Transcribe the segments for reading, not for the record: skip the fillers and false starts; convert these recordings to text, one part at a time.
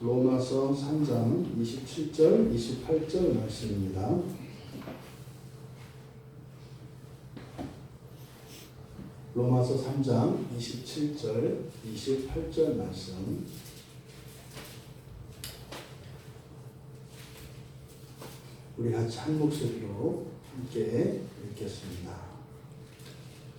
로마서 3장 27절, 28절 말씀입니다. 로마서 3장 27절, 28절 말씀. 우리 같이 한 목소리로 함께 읽겠습니다.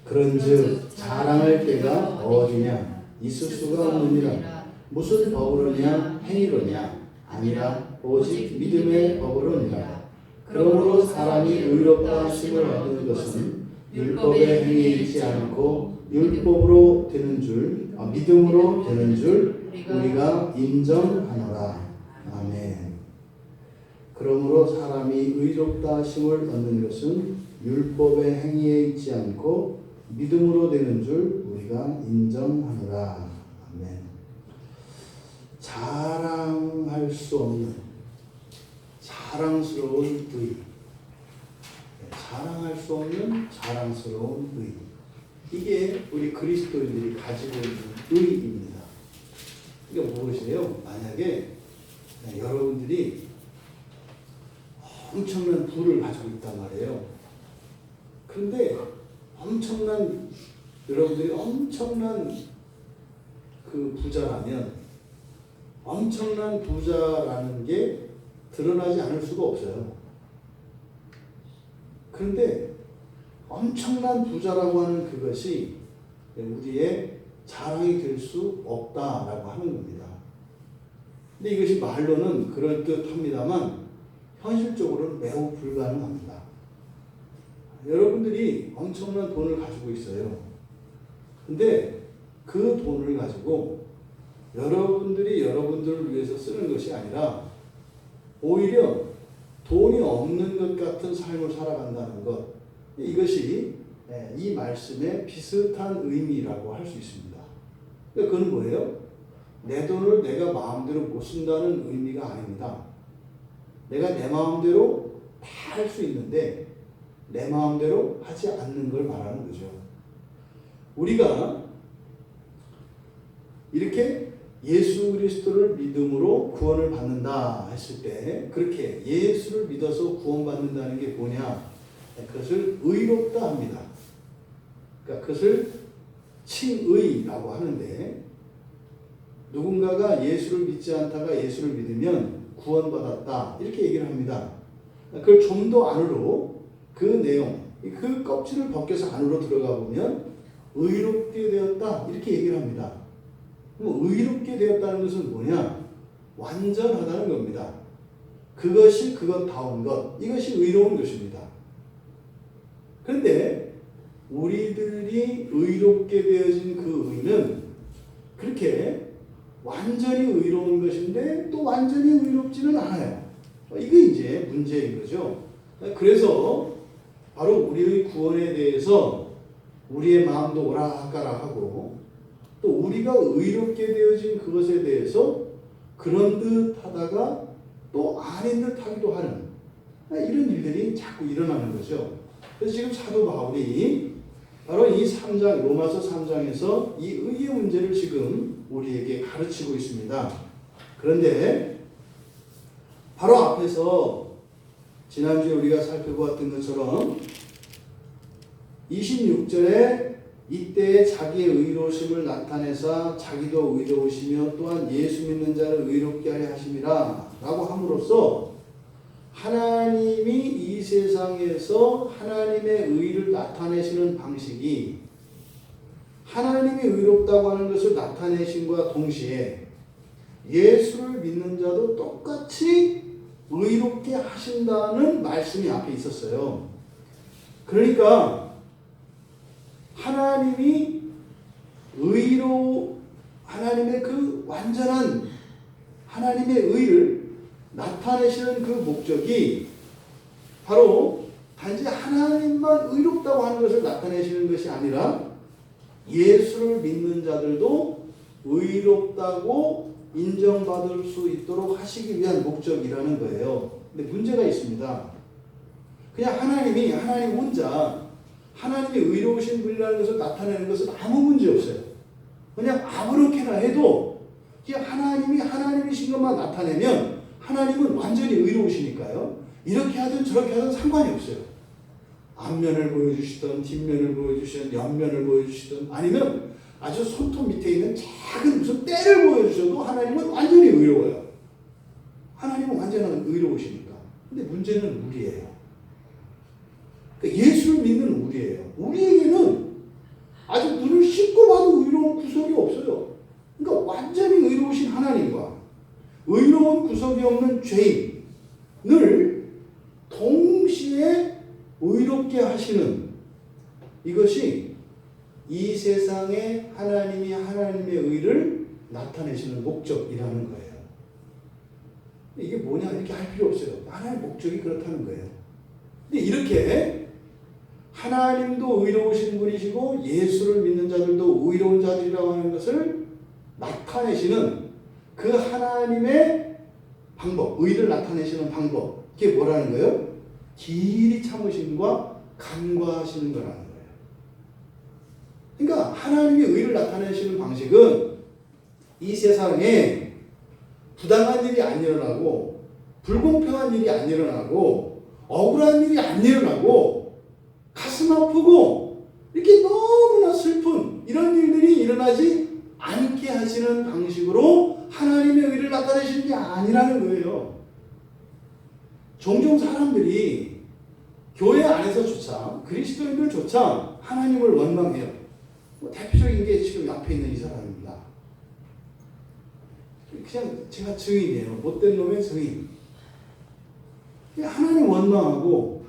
그런즉 자랑할 때가 어디냐? 있을 수가 없느니라. 무슨 법으로냐? 행위로냐? 아니라 오직 믿음의 법으로니라. 그러므로 사람이 의롭다 하심을 얻는 것은 율법의 행위에 있지 않고 율법으로 되는 줄, 믿음으로 되는 줄 우리가 인정하노라. 아멘. 그러므로 사람이 의롭다 하심을 얻는 것은 율법의 행위에 있지 않고 믿음으로 되는 줄 우리가 인정하노라. 아멘. 자랑할 수 없는 자랑스러운 의, 자랑할 수 없는 자랑스러운 의, 이게 우리 그리스도인들이 가지고 있는 의입니다. 이게 무엇이에요? 만약에 여러분들이 엄청난 부를 가지고 있단 말이에요. 그런데 여러분들이 엄청난 그 부자라면 엄청난 부자라는 게 드러나지 않을 수가 없어요. 그런데 엄청난 부자라고 하는 그것이 우리의 자랑이 될 수 없다라고 하는 겁니다. 근데 이것이 말로는 그럴듯합니다만 현실적으로는 매우 불가능합니다. 여러분들이 엄청난 돈을 가지고 있어요. 근데 그 돈을 가지고 여러분들이 여러분들을 위해서 쓰는 것이 아니라 오히려 돈이 없는 것 같은 삶을 살아간다는 것, 이것이 이 말씀의 비슷한 의미라고 할 수 있습니다. 그건 뭐예요? 내 돈을 내가 마음대로 못 쓴다는 의미가 아닙니다. 내가 내 마음대로 다 할 수 있는데 내 마음대로 하지 않는 걸 말하는 거죠. 우리가 이렇게 예수 그리스도를 믿음으로 구원을 받는다 했을 때, 그렇게 예수를 믿어서 구원받는다는 게 뭐냐? 그것을 의롭다 합니다. 그러니까 그것을 칭의라고 하는데, 누군가가 예수를 믿지 않다가 예수를 믿으면 구원받았다 이렇게 얘기를 합니다. 그걸 좀 더 안으로 그 내용, 그 껍질을 벗겨서 안으로 들어가 보면 의롭게 되었다 이렇게 얘기를 합니다. 그럼 의롭게 되었다는 것은 뭐냐? 완전하다는 겁니다. 그것이 그것다운 것, 이것이 의로운 것입니다. 그런데 우리들이 의롭게 되어진 그 의는 그렇게 완전히 의로운 것인데 또 완전히 의롭지는 않아요. 이게 이제 문제인 거죠. 그래서 바로 우리의 구원에 대해서 우리의 마음도 오락가락하고 또 우리가 의롭게 되어진 그것에 대해서 그런 듯 하다가 또 아닌 듯 하기도 하는 이런 일들이 자꾸 일어나는 거죠. 그래서 지금 사도 바울이 바로 이 3장, 로마서 3장에서 이 의의 문제를 지금 우리에게 가르치고 있습니다. 그런데 바로 앞에서 지난주에 우리가 살펴보았던 것처럼 26절에 이때 자기의 의로우심을 나타내사 자기도 의로우시며 또한 예수 믿는 자를 의롭게 하려 하심이라 라고 함으로써 하나님이 이 세상에서 하나님의 의를 나타내시는 방식이 하나님이 의롭다고 하는 것을 나타내심과 동시에 예수를 믿는 자도 똑같이 의롭게 하신다는 말씀이 앞에 있었어요. 그러니까 하나님이 하나님의 그 완전한 하나님의 의를 나타내시는 그 목적이 바로 단지 하나님만 의롭다고 하는 것을 나타내시는 것이 아니라 예수를 믿는 자들도 의롭다고 인정받을 수 있도록 하시기 위한 목적이라는 거예요. 근데 문제가 있습니다. 그냥 하나님 혼자 하나님이 의로우신 분이라는 것을 나타내는 것은 아무 문제 없어요. 그냥 아무렇게나 해도 이게 하나님이 하나님이신 것만 나타내면 하나님은 완전히 의로우시니까요. 이렇게 하든 저렇게 하든 상관이 없어요. 앞면을 보여주시든 뒷면을 보여주시든 옆면을 보여주시든 아니면 아주 손톱 밑에 있는 작은 무슨 때를 보여주셔도 하나님은 완전히 의로워요. 하나님은 완전히 의로우시니까. 근데 문제는 우리예요. 그러니까 예수를 믿는 우리예요. 우리에게는 아주 눈을 씻고 봐도 의로운 구석이 없어요. 그러니까 완전히 의로우신 하나님과 의로운 구석이 없는 죄인을 동시에 의롭게 하시는 이것이 이 세상에 하나님이 하나님의 의를 나타내시는 목적이라는 거예요. 이게 뭐냐 이렇게 할 필요 없어요. 하나님의 목적이 그렇다는 거예요. 근데 이렇게 하나님도 의로우신 분이시고 예수를 믿는 자들도 의로운 자들이라고 하는 것을 나타내시는 그 하나님의 방법, 의를 나타내시는 방법, 이게 뭐라는 거예요? 길이 참으심과 간과하시는 거라는 거예요. 그러니까 하나님의 의를 나타내시는 방식은 이 세상에 부당한 일이 안 일어나고 불공평한 일이 안 일어나고 억울한 일이 안 일어나고 가슴 아프고 이렇게 너무나 슬픈 이런 일들이 일어나지 않게 하시는 방식으로 하나님의 의를 나타내시는 게 아니라는 거예요. 종종 사람들이 교회 안에서조차 그리스도인들조차 하나님을 원망해요. 대표적인 게 지금 앞에 있는 이 사람입니다. 그냥 제가 증인이에요. 못된 놈의 증인. 하나님 원망하고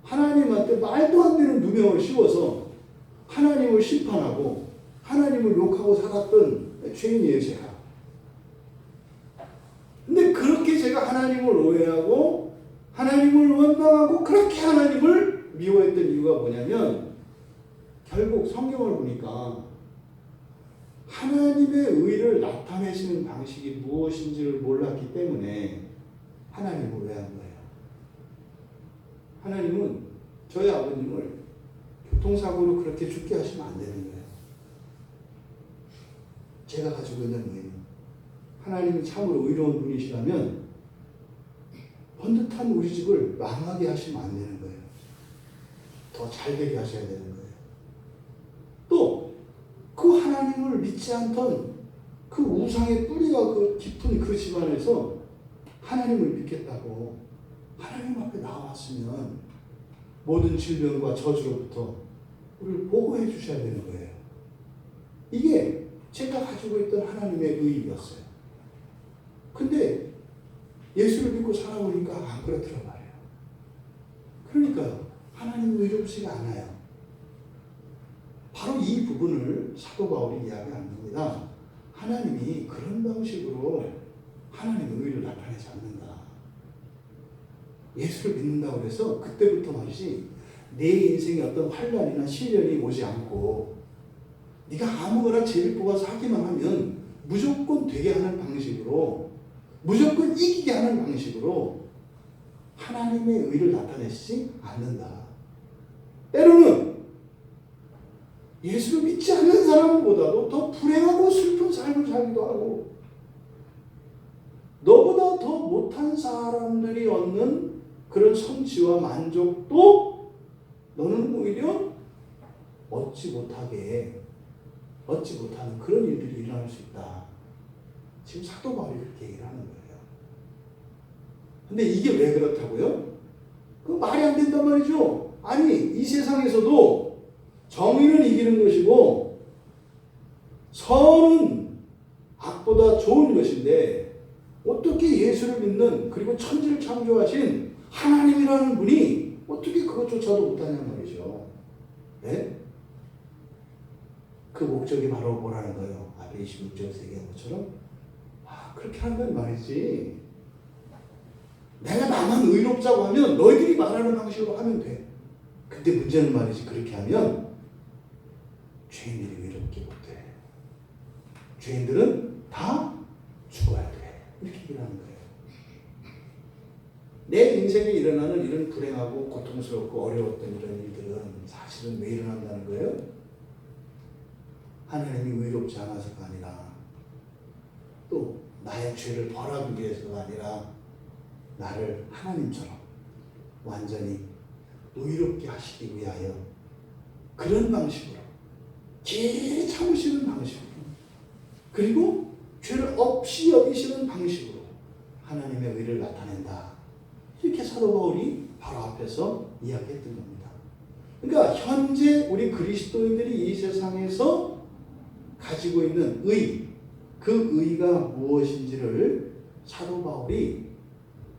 하나님한테 말도 안 되는 누명을 씌워서 하나님을 심판하고 하나님을 욕하고 살았던 죄인이에요, 제가. 근데 그렇게 제가 하나님을 오해하고 하나님을 원망하고 그렇게 하나님을 미워했던 이유가 뭐냐면 결국 성경을 보니까 하나님의 의를 나타내시는 방식이 무엇인지를 몰랐기 때문에 하나님을 오해한 거예요. 하나님은 저희 아버님을 교통사고로 그렇게 죽게 하시면 안 되는 거예요. 제가 가지고 있는 의는 하나님이 참으로 의로운 분이시라면 번듯한 우리 집을 망하게 하시면 안 되는 거예요. 더 잘되게 하셔야 되는 거예요. 또 그 하나님을 믿지 않던 그 우상의 뿌리가 그 깊은 그 집안에서 하나님을 믿겠다고 하나님 앞에 나왔으면 모든 질병과 저주로부터 우리를 보호해 주셔야 되는 거예요. 이게 제가 가지고 있던 하나님의 의의였어요. 근데 예수를 믿고 살아보니까 안 그렇더란 말이에요. 그러니까 하나님 의롭지가 않아요. 바로 이 부분을 사도 바울이 이야기하는 겁니다. 하나님이 그런 방식으로 하나님의 의를 나타내지 않는다. 예수를 믿는다고 해서 그때부터 말이지 내 인생에 어떤 환난이나 시련이 오지 않고 네가 아무거나 제비 뽑아서 하기만 하면 무조건 되게 하는 방식으로 무조건 이기게 하는 방식으로 하나님의 의를 나타내시지 않는다. 때로는 예수를 믿지 않는 사람보다도 더 불행하고 슬픈 삶을 살기도 하고 너보다 더 못한 사람들이 얻는 그런 성취와 만족도 너는 오히려 얻지 못하는 그런 일들이 일어날 수 있다. 지금 사도 바울이 그렇게 얘기를 하는 거예요. 근데 이게 왜 그렇다고요? 그 말이 안 된단 말이죠. 아니 이 세상에서도 정의는 이기는 것이고 선은 악보다 좋은 것인데 어떻게 예수를 믿는 그리고 천지를 창조하신 하나님이라는 분이 어떻게 그것조차도 못하냔 말이죠. 네? 그 목적이 바로 뭐라는 거예요? 앞에 26절에서 얘기한 것처럼 그렇게 한단 말이지. 내가 나만 의롭자고 하면 너희들이 말하는 방식으로 하면 돼. 근데 문제는 말이지 그렇게 하면 죄인들이 의롭게 못해. 죄인들은 다 죽어야 돼. 이렇게 얘기를 하는 거예요. 내 인생에 일어나는 이런 불행하고 고통스럽고 어려웠던 이런 일들은 사실은 왜 일어난다는 거예요? 하나님이 의롭지 않아서가 아니라 또 나의 죄를 벌하기 위해서가 아니라 나를 하나님처럼 완전히 의롭게 하시기 위하여 그런 방식으로 길 참으시는 방식으로 그리고 죄를 없이 여기시는 방식으로 하나님의 의를 나타낸다. 이렇게 사도 바울이 바로 앞에서 이야기했던 겁니다. 그러니까 현재 우리 그리스도인들이 이 세상에서 가지고 있는 의, 그 의가 무엇인지를 사도 바울이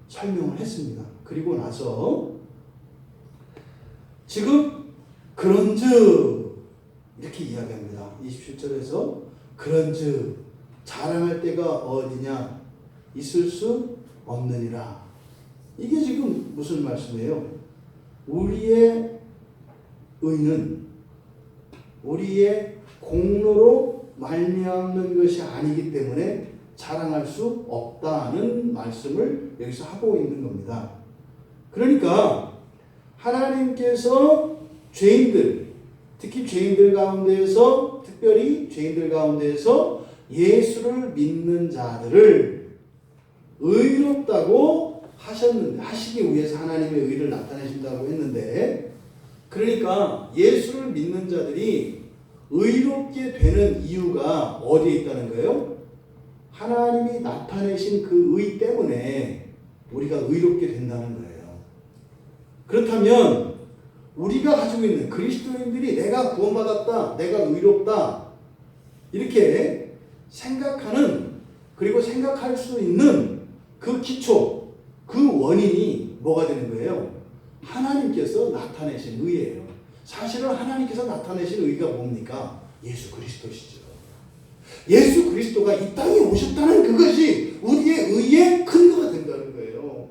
설명을 했습니다. 그리고 나서 지금 그런즉 이렇게 이야기합니다. 27절에서 그런즉 자랑할 때가 어디냐 있을 수 없느니라. 이게 지금 무슨 말씀이에요? 우리의 의는 우리의 공로로 말미암는 것이 아니기 때문에 자랑할 수 없다는 말씀을 여기서 하고 있는 겁니다. 그러니까 하나님께서 죄인들, 특히 죄인들 가운데에서 특별히 죄인들 가운데에서 예수를 믿는 자들을 의롭다고 하시기 위해서 하나님의 의를 나타내신다고 했는데, 그러니까 예수를 믿는 자들이 의롭게 되는 이유가 어디에 있다는 거예요? 하나님이 나타내신 그 의 때문에 우리가 의롭게 된다는 거예요. 그렇다면 우리가 가지고 있는 그리스도인들이 내가 구원받았다, 내가 의롭다 이렇게 생각하는, 그리고 생각할 수 있는 그 기초, 그 원인이 뭐가 되는 거예요? 하나님께서 나타내신 의예요. 사실은 하나님께서 나타내신 의가 뭡니까? 예수 그리스도시죠. 예수 그리스도가 이 땅에 오셨다는 그것이 우리의 의의 근거가 된다는 거예요.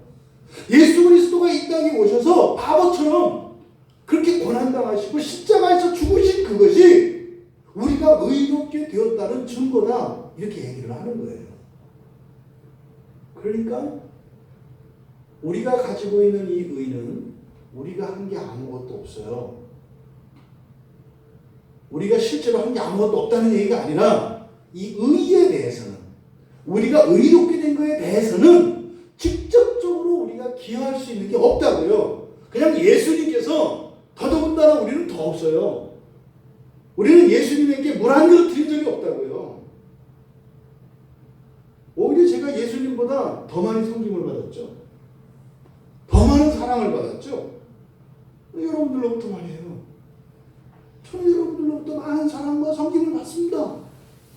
예수 그리스도가 이 땅에 오셔서 바보처럼 그렇게 고난당하시고 십자가에서 죽으신 그것이 우리가 의롭게 되었다는 증거다, 이렇게 얘기를 하는 거예요. 그러니까 우리가 가지고 있는 이 의는 우리가 한 게 아무것도 없어요. 우리가 실제로 한 게 아무것도 없다는 얘기가 아니라 이 의에 대해서는, 우리가 의롭게 된 거에 대해서는 직접적으로 우리가 기여할 수 있는 게 없다고요. 그냥 예수님께서, 더더군다나 우리는 더 없어요. 우리는 예수님에게 물 한 그릇 드린 적이 없다고요. 오히려 제가 예수님보다 더 많이 섬김을 받았죠. 더 많은 사랑을 받았죠. 여러분들로부터 말이에요. 저는 여러분들로부터 많은 사랑과 섬김을 받습니다.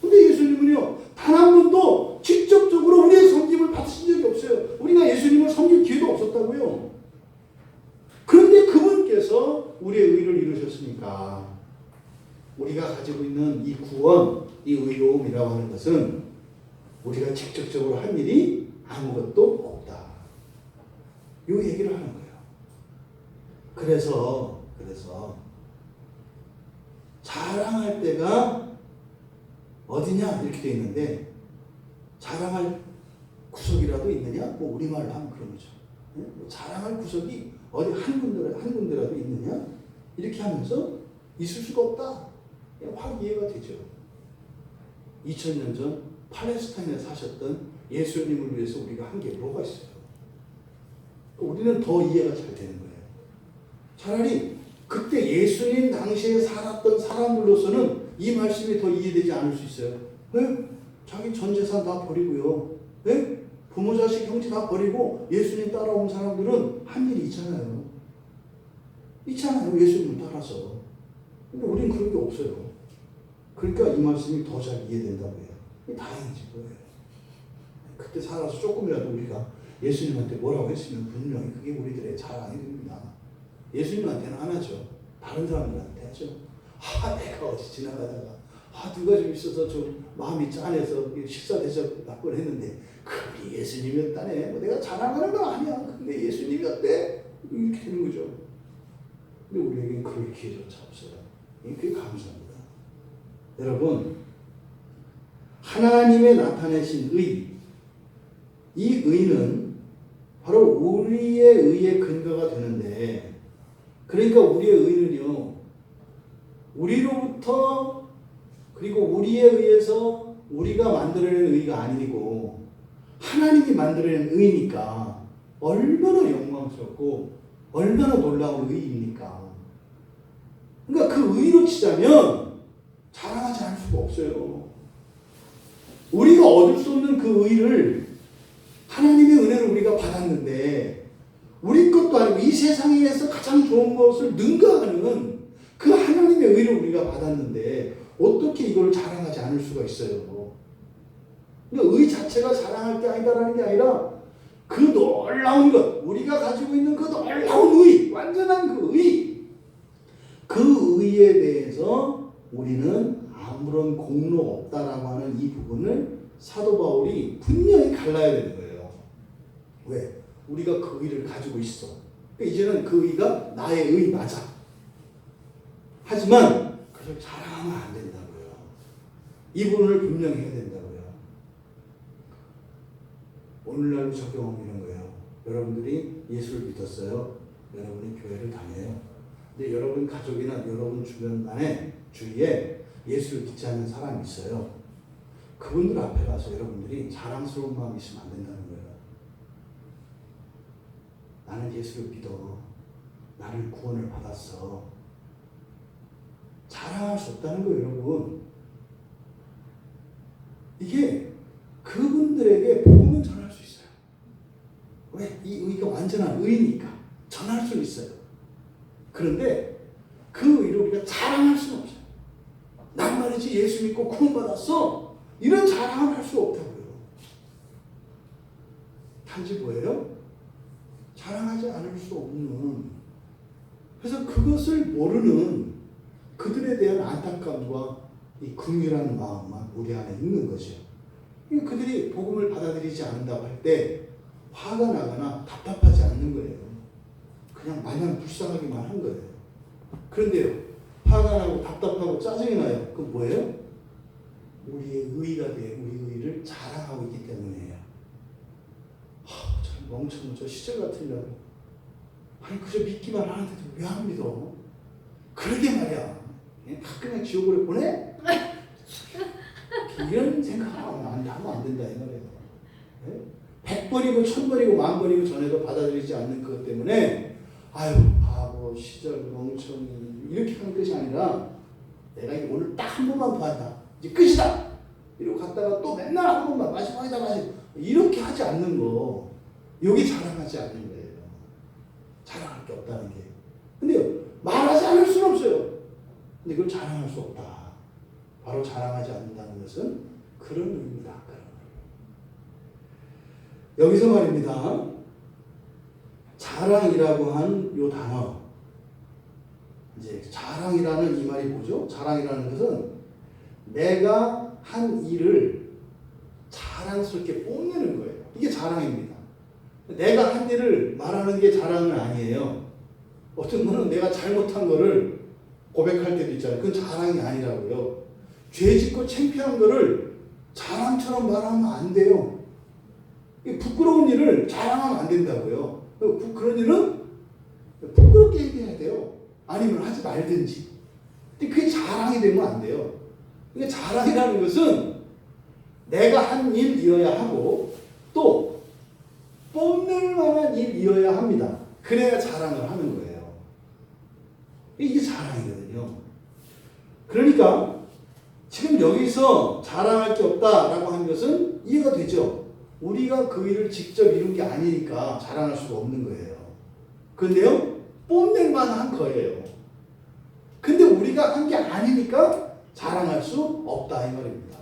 근데 예수님은요, 단 한 번도 직접적으로 우리의 섬김을 받으신 적이 없어요. 우리가 예수님을 섬길 기회도 없었다고요. 그런데 그분께서 우리의 의를 이루셨으니까 우리가 가지고 있는 이 구원, 이 의로움이라고 하는 것은 우리가 직접적으로 한 일이 아무것도 없다, 이 얘기를 하는 거예요. 그래서 자랑할 때가 어디냐 이렇게 돼 있는데, 자랑할 구석이라도 있느냐? 뭐 우리말로 하면 그런 거죠. 뭐 자랑할 구석이 어디 한 군데라도 있느냐? 이렇게 하면서 있을 수가 없다, 확 이해가 되죠. 2000년 전 팔레스타인에 사셨던 예수님을 위해서 우리가 한 게 뭐가 있어요? 우리는 더 이해가 잘 되는 거예요. 차라리 그때 예수님 당시에 살았던 사람들로서는 이 말씀이 더 이해되지 않을 수 있어요. 왜? 자기 전 재산 다 버리고요. 왜? 부모, 자식, 형제 다 버리고 예수님 따라온 사람들은 한 일이 있잖아요. 예수님을 따라서. 근데 우리는 그런 게 없어요. 그러니까 이 말씀이 더 잘 이해된다고 해요. 다행이지 뭐예요. 그때 살아서 조금이라도 우리가 예수님한테 뭐라고 했으면 분명히 그게 우리들의 자랑이 됩니다. 예수님한테는 안 하죠. 다른 사람들한테 하죠. 내가 어디 지나가다가 누가 좀 있어서 좀 마음이 짠해서 식사 대접 몇 번 했는데 그게 예수님이었다네. 뭐 내가 자랑하는 거 아니야. 근데 예수님이었대. 이렇게 되는 거죠. 근데 우리에겐 그럴 기회조차 없어요. 그게 감사합니다. 여러분, 하나님의 나타내신 의, 이 의는 바로 우리의 의의 근거가 되는데, 그러니까 우리의 의는요, 우리로부터, 그리고 우리에 의해서 우리가 만들어낸 의가 아니고 하나님이 만들어낸 의니까 얼마나 영광스럽고 얼마나 놀라운 의입니까? 그러니까 그 의로 치자면 자랑하지 않을 수가 없어요. 우리가 얻을 수 없는 그 의를 하나님의 은혜를 우리가 받았는데 우리 것도 아니고 이 세상에서 가장 좋은 것을 능가하는 그 하나님의 의를 우리가 받았는데 어떻게 이걸 자랑하지 않을 수가 있어요? 그러니까 의 자체가 자랑할 게 아니다라는 게 아니라 그 놀라운 것, 우리가 가지고 있는 그 놀라운 의, 완전한 그 의, 그 의에 대해서 우리는 아무런 공로 없다라고 하는 이 부분을 사도 바울이 분명히 갈라야 되는 거예요. 왜? 우리가 그 의를 가지고 있어. 그러니까 이제는 그 의가 나의 의 맞아. 하지만 그걸 자랑하면 안 된다고요. 이 부분을 분명히 해야 된다고요. 오늘날로 적용하면 이런 거예요. 여러분들이 예수를 믿었어요. 여러분이 교회를 다녀요. 근데 여러분 가족이나 여러분 주변 안에 주위에 예수를 믿지 않는 사람이 있어요. 그분들 앞에 가서 여러분들이 자랑스러운 마음이 있으면 안 된다는 거예요. 나는 예수를 믿어. 나는 구원을 받았어. 자랑할 수 없다는 거예요, 여러분. 이게 그분들에게 복음은 전할 수 있어요. 왜? 이 의가 완전한 의니까 전할 수 있어요. 그런데 그 의를 우리가 자랑할 수는 없어요. 난 말이지 예수 믿고 구원받았어. 이런 자랑을 할 수 없다고요. 단지 뭐예요? 자랑하지 않을 수 없는, 그래서 그것을 모르는 그들에 대한 안타까움과 이 긍휼한 마음만 우리 안에 있는 거죠. 그들이 복음을 받아들이지 않는다고 할 때 화가 나거나 답답하지 않는 거예요. 그냥 마냥 불쌍하기만 한 거예요. 그런데요, 화가 나고 답답하고 짜증이 나요. 그건 뭐예요? 우리의 의가 돼, 우리 의를 자랑하고 있기 때문이에요. 저 멍청한 저 시절 같은 년, 아니 그저 믿기만 하는데도 왜 안 믿어? 그러게 말이야. 가끔은 지옥으로 보내? 이런 생각하면 하면 안 된다 이 말이에요. 100번이고 1000번이고 10,000번이고 전에도 받아들이지 않는 것 때문에 아유 바보 시절 멍청이 이렇게 하는 것이 아니라 내가 오늘 딱 한 번만 더 한다. 이제 끝이다. 이러고 갔다가 또 맨날 한 번만 마지막이다 마지막 이렇게 하지 않는 거, 여기 자랑하지 않는 거예요. 자랑할 게 없다는 게. 근데요, 말하지 않을 수는 없어요. 근데 그걸 자랑할 수 없다. 바로 자랑하지 않는다는 것은 그런 의미다. 여기서 말입니다. 자랑이라고 한 요 단어, 이제 자랑이라는 이 말이 뭐죠? 자랑이라는 것은 내가 한 일을 자랑스럽게 뽐내는 거예요. 이게 자랑입니다. 내가 한 일을 말하는 게 자랑은 아니에요. 어떤 분은 내가 잘못한 거를 고백할 때도 있잖아요. 그건 자랑이 아니라고요. 죄 짓고 창피한 거를 자랑처럼 말하면 안 돼요. 부끄러운 일을 자랑하면 안 된다고요. 그런 일은 부끄럽게 얘기해야 돼요. 아니면 하지 말든지. 근데 그게 자랑이 되면 안 돼요. 그러니까 자랑이라는 것은 내가 한 일이어야 하고 또 뽐낼 만한 일이어야 합니다. 그래야 자랑을 하는 거예요. 이게 자랑이거든요. 그러니까 지금 여기서 자랑할 게 없다라고 하는 것은 이해가 되죠. 우리가 그 일을 직접 이룬 게 아니니까 자랑할 수가 없는 거예요. 그런데요, 뽐낼 만한 거예요. 근데 우리가 한 게 아니니까 자랑할 수 없다 이 말입니다.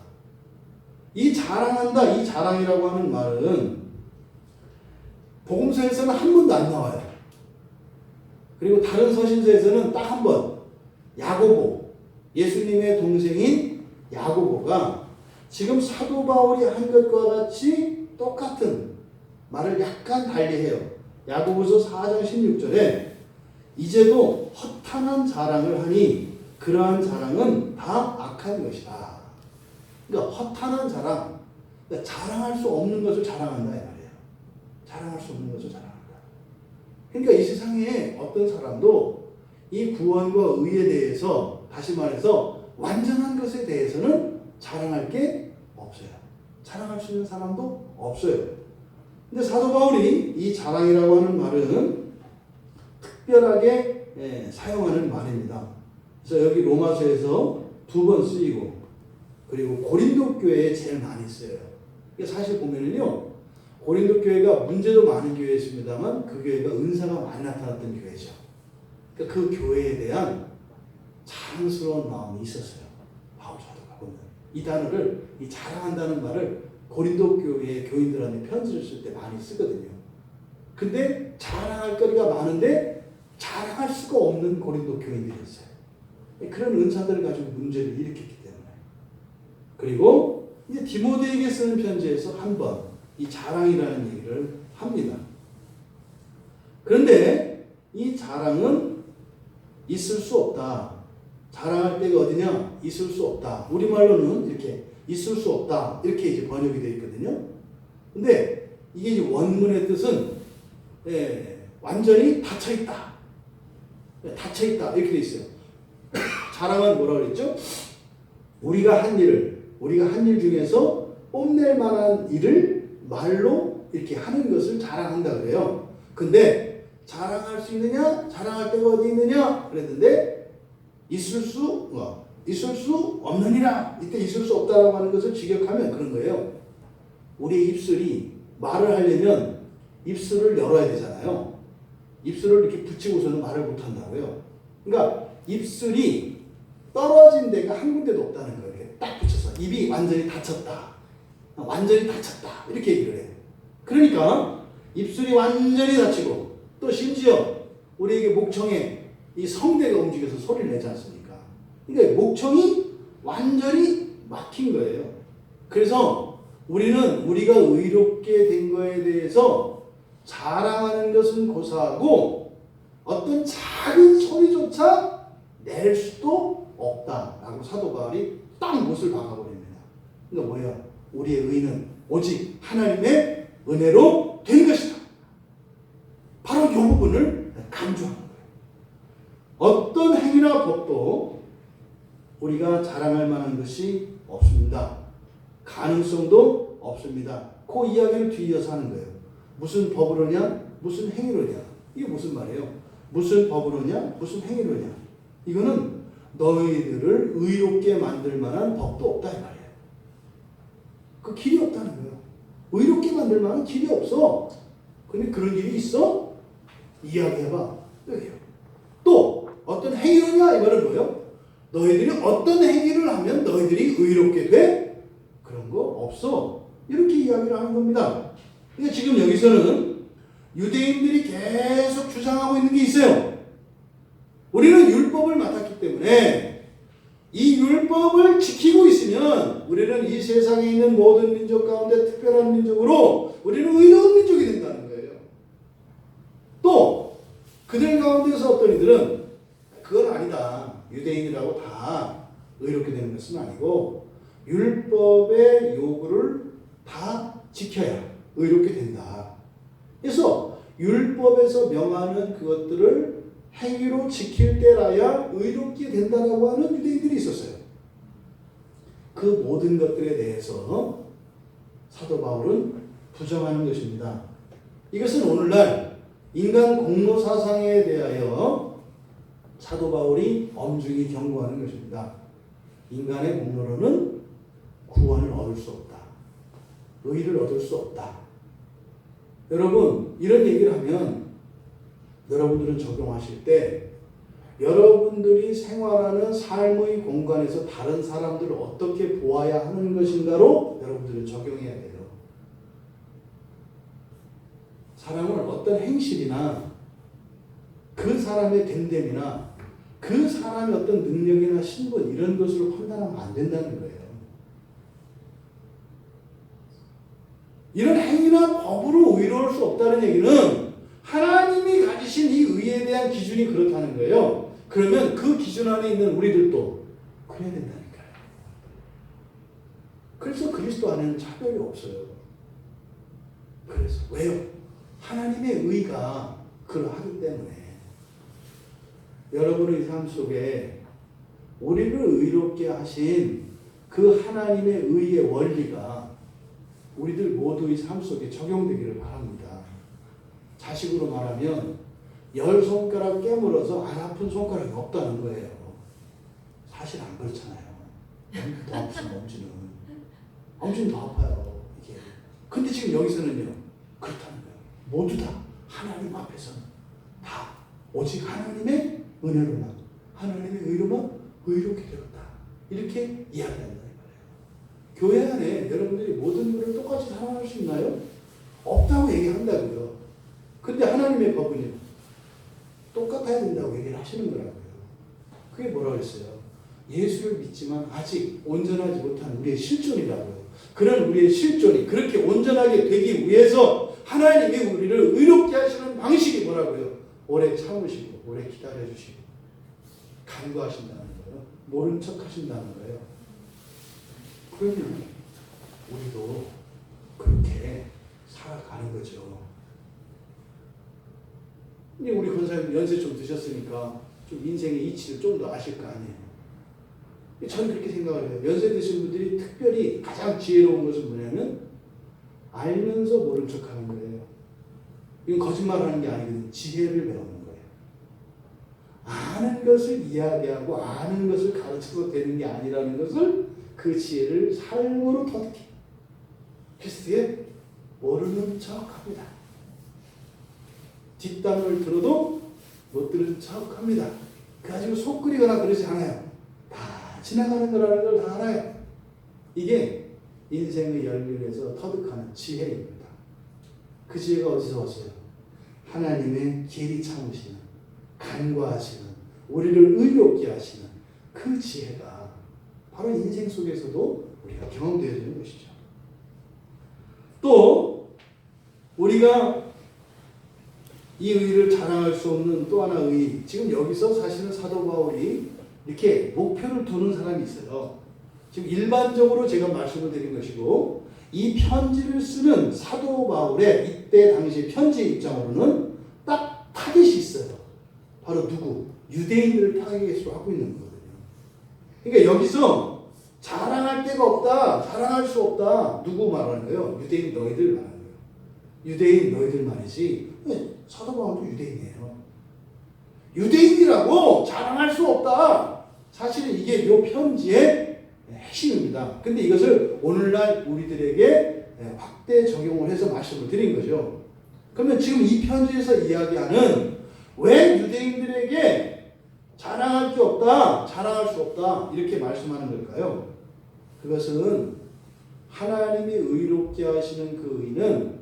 이 자랑한다, 이 자랑이라고 하는 말은 복음서에서는 한 번도 안 나와요. 그리고 다른 서신서에서는 딱 한 번, 야고보, 예수님의 동생인 야고보가 지금 사도 바울이 한 것과 같이 똑같은 말을 약간 달리해요. 야고보서 4장 16절에 이제도 허탄한 자랑을 하니 그러한 자랑은 다 악한 것이다. 그러니까 허탄한 자랑, 그러니까 자랑할 수 없는 것을 자랑한다 이 말이에요. 자랑할 수 없는 것을 자랑한다. 그러니까 이 세상에 어떤 사람도 이 구원과 의에 대해서, 다시 말해서 완전한 것에 대해서는 자랑할 게 없다. 자랑할 수 있는 사람도 없어요. 근데 사도 바울이 이 자랑이라고 하는 말은 특별하게 사용하는 말입니다. 그래서 여기 로마서에서 2번 쓰이고 그리고 고린도 교회에 제일 많이 써요. 사실 보면은요, 고린도 교회가 문제도 많은 교회였습니다만 그 교회가 은사가 많이 나타났던 교회죠. 그러니까 그 교회에 대한 자랑스러운 마음이 있었어요. 바울 사도가 보면 이 단어를, 이 자랑한다는 말을 고린도 교회 교인들한테 편지를 쓸 때 많이 쓰거든요. 근데 자랑할 거리가 많은데 자랑할 수가 없는 고린도 교인들이었어요. 그런 은사들을 가지고 문제를 일으켰기 때문에. 그리고 이제 디모데에게 쓰는 편지에서 한 번 이 자랑이라는 얘기를 합니다. 그런데 이 자랑은 있을 수 없다. 자랑할 때가 어디냐? 있을 수 없다. 우리말로는 이렇게 있을 수 없다. 이렇게 이제 번역이 되어 있거든요. 근데 이게 이제 원문의 뜻은 완전히 닫혀 있다. 닫혀 있다. 이렇게 되어 있어요. 자랑은 뭐라 그랬죠? 우리가 한 일 중에서 뽐낼 만한 일을 말로 이렇게 하는 것을 자랑한다 그래요. 근데 자랑할 수 있느냐? 자랑할 때가 어디 있느냐? 그랬는데 있을 수 없느니라. 이때 있을 수 없다라고 하는 것을 직역하면 그런 거예요. 우리의 입술이 말을 하려면 입술을 열어야 되잖아요. 입술을 이렇게 붙이고서는 말을 못 한다고요. 그러니까 입술이 떨어진 데가 한 군데도 없다는 거예요. 이렇게 딱 붙여서 입이 완전히 닫혔다. 완전히 닫혔다. 이렇게 얘기를 해요. 그러니까 입술이 완전히 닫히고 또 심지어 우리에게 목청에 이 성대가 움직여서 소리를 내지 않습니까? 그러니까 목청이 완전히 막힌 거예요. 그래서 우리는 우리가 의롭게 된 거에 대해서 자랑하는 것은 고사하고 어떤 작은 소리조차 낼 수도 없다라고 사도 바울이 딱 못을 박아버립니다. 그러니까 뭐야? 우리의 의는 오직 하나님의 은혜로 된 것이다. 바로 이 부분을 강조하는 거예요. 어떤 행위나 법도 우리가 자랑할 만한 것이 없습니다. 가능성도 없습니다. 그 이야기를 뒤이어서 하는 거예요. 무슨 법으로냐? 무슨 행위로냐? 이게 무슨 말이에요? 무슨 법으로냐? 무슨 행위로냐? 이거는 너희들을 의롭게 만들 만한 법도 없다 이 말이에요. 그 길이 없다는 거예요. 의롭게 만들 만한 길이 없어. 근데 그런 길이 있어? 이야기해봐. 여기요. 또 어떤 행위로냐? 이 말은 뭐예요? 너희들이 어떤 행위를 하면 너희들이 의롭게 돼? 그런 거 없어. 이렇게 이야기를 하는 겁니다. 그러니까 지금 여기서는 유대인들이 계속 주장하고 있는 게 있어요. 우리는 율법을 맡았기 때문에 이 율법을 지키고 있으면 우리는 이 세상에 있는 모든 민족 가운데 특별한 민족으로 우리는 의로운 민족이 된다는 거예요. 또 그들 가운데서 어떤 이들은 그건 아니다. 유대인이라고 다 의롭게 되는 것은 아니고 율법의 요구를 다 지켜야 의롭게 된다. 그래서 율법에서 명하는 그것들을 행위로 지킬 때라야 의롭게 된다라고 하는 유대인들이 있었어요. 그 모든 것들에 대해서 사도 바울은 부정하는 것입니다. 이것은 오늘날 인간 공로 사상에 대하여 사도 바울이 엄중히 경고하는 것입니다. 인간의 공로로는 구원을 얻을 수 없다. 의를 얻을 수 없다. 여러분, 이런 얘기를 하면 여러분들은 적용하실 때 여러분들이 생활하는 삶의 공간에서 다른 사람들을 어떻게 보아야 하는 것인가로 여러분들은 적용해야 돼요. 사람은 어떤 행실이나 그 사람의 됨됨이나 그 사람의 어떤 능력이나 신분 이런 것으로 판단하면 안 된다는 거예요. 이런 행위나 법으로 의로울 수 없다는 얘기는 하나님이 가지신 이 의에 대한 기준이 그렇다는 거예요. 그러면 그 기준 안에 있는 우리들도 그래야 된다니까요. 그래서 그리스도 안에는 차별이 없어요. 그래서 왜요? 하나님의 의가 그러하기 때문에 여러분의 삶 속에 우리를 의롭게 하신 그 하나님의 의의 원리가 우리들 모두의 삶 속에 적용되기를 바랍니다. 자식으로 말하면 10손가락 깨물어서 안 아픈 손가락이 없다는 거예요. 사실 안 그렇잖아요. 더 아프죠, 엄지는 더 아파요. 이게. 근데 지금 여기서는요, 그렇다는 거예요. 모두 다 하나님 앞에서는 다 오직 하나님의 은혜로만, 하나님의 의로만 의롭게 되었다. 이렇게 이야기한다는 거예요. 교회 안에 여러분들이 모든 것을 똑같이 사랑할 수 있나요? 없다고 얘기한다고요. 근데 하나님의 법은요, 똑같아야 된다고 얘기를 하시는 거라고요. 그게 뭐라고 했어요? 예수를 믿지만 아직 온전하지 못한 우리의 실존이라고요. 그런 우리의 실존이 그렇게 온전하게 되기 위해서 하나님이 우리를 의롭게 하시는 방식이 뭐라고요? 오래 참으시고 오래 기다려주시고 간구하신다는 거예요. 모른 척 하신다는 거예요. 그러면 우리도 그렇게 살아가는 거죠. 근데 우리 권사님 연세 좀 드셨으니까 좀 인생의 이치를 좀 더 아실 거 아니에요. 저는 그렇게 생각을 해요. 연세 드신 분들이 특별히 가장 지혜로운 것은 뭐냐면 알면서 모른 척하는 거예요. 이건 거짓말하는 게 아니거든요. 지혜를 배우는 거예요. 아는 것을 이야기하고 아는 것을 가르쳐도 되는 게 아니라는 것을 그 지혜를 삶으로 터득해. 그리스도에 모르는 척합니다. 뒷담을 들어도 못 들은 척합니다. 가지고 속 끓이거나 그러지 않아요. 다 지나가는 거라는 걸 다 알아요. 이게 인생의 열림에서 터득하는 지혜입니다. 그 지혜가 어디서 왔어요? 하나님의 길이 참으시는, 간과하시는, 우리를 의롭게 하시는 그 지혜가 바로 인생 속에서도 우리가 경험되어지는 것이죠. 또 우리가 이 의를 자랑할 수 없는 또 하나의 의, 지금 여기서 사실은 사도 바울이 이렇게 목표를 두는 사람이 있어요. 지금 일반적으로 제가 말씀을 드린 것이고, 이 편지를 쓰는 사도 바울의 이때 당시 편지의 입장으로는 딱 타겟이 있어요. 바로 누구? 유대인들을 타겟으로 하고 있는 거거든요. 그러니까 여기서 자랑할 데가 없다, 자랑할 수 없다. 누구 말하는 거예요? 유대인 너희들 말하는 거예요. 유대인 너희들 말이지. 사도 바울도 유대인이에요. 유대인이라고 자랑할 수 없다. 사실은 이게 이 편지의 핵심입니다. 근데 이것을 오늘날 우리들에게 확대 적용을 해서 말씀을 드린 거죠. 그러면 지금 이 편지에서 이야기하는 왜 유대인들에게 자랑할 게 없다, 자랑할 수 없다 이렇게 말씀하는 걸까요? 그것은 하나님이 의롭게 하시는 그 의는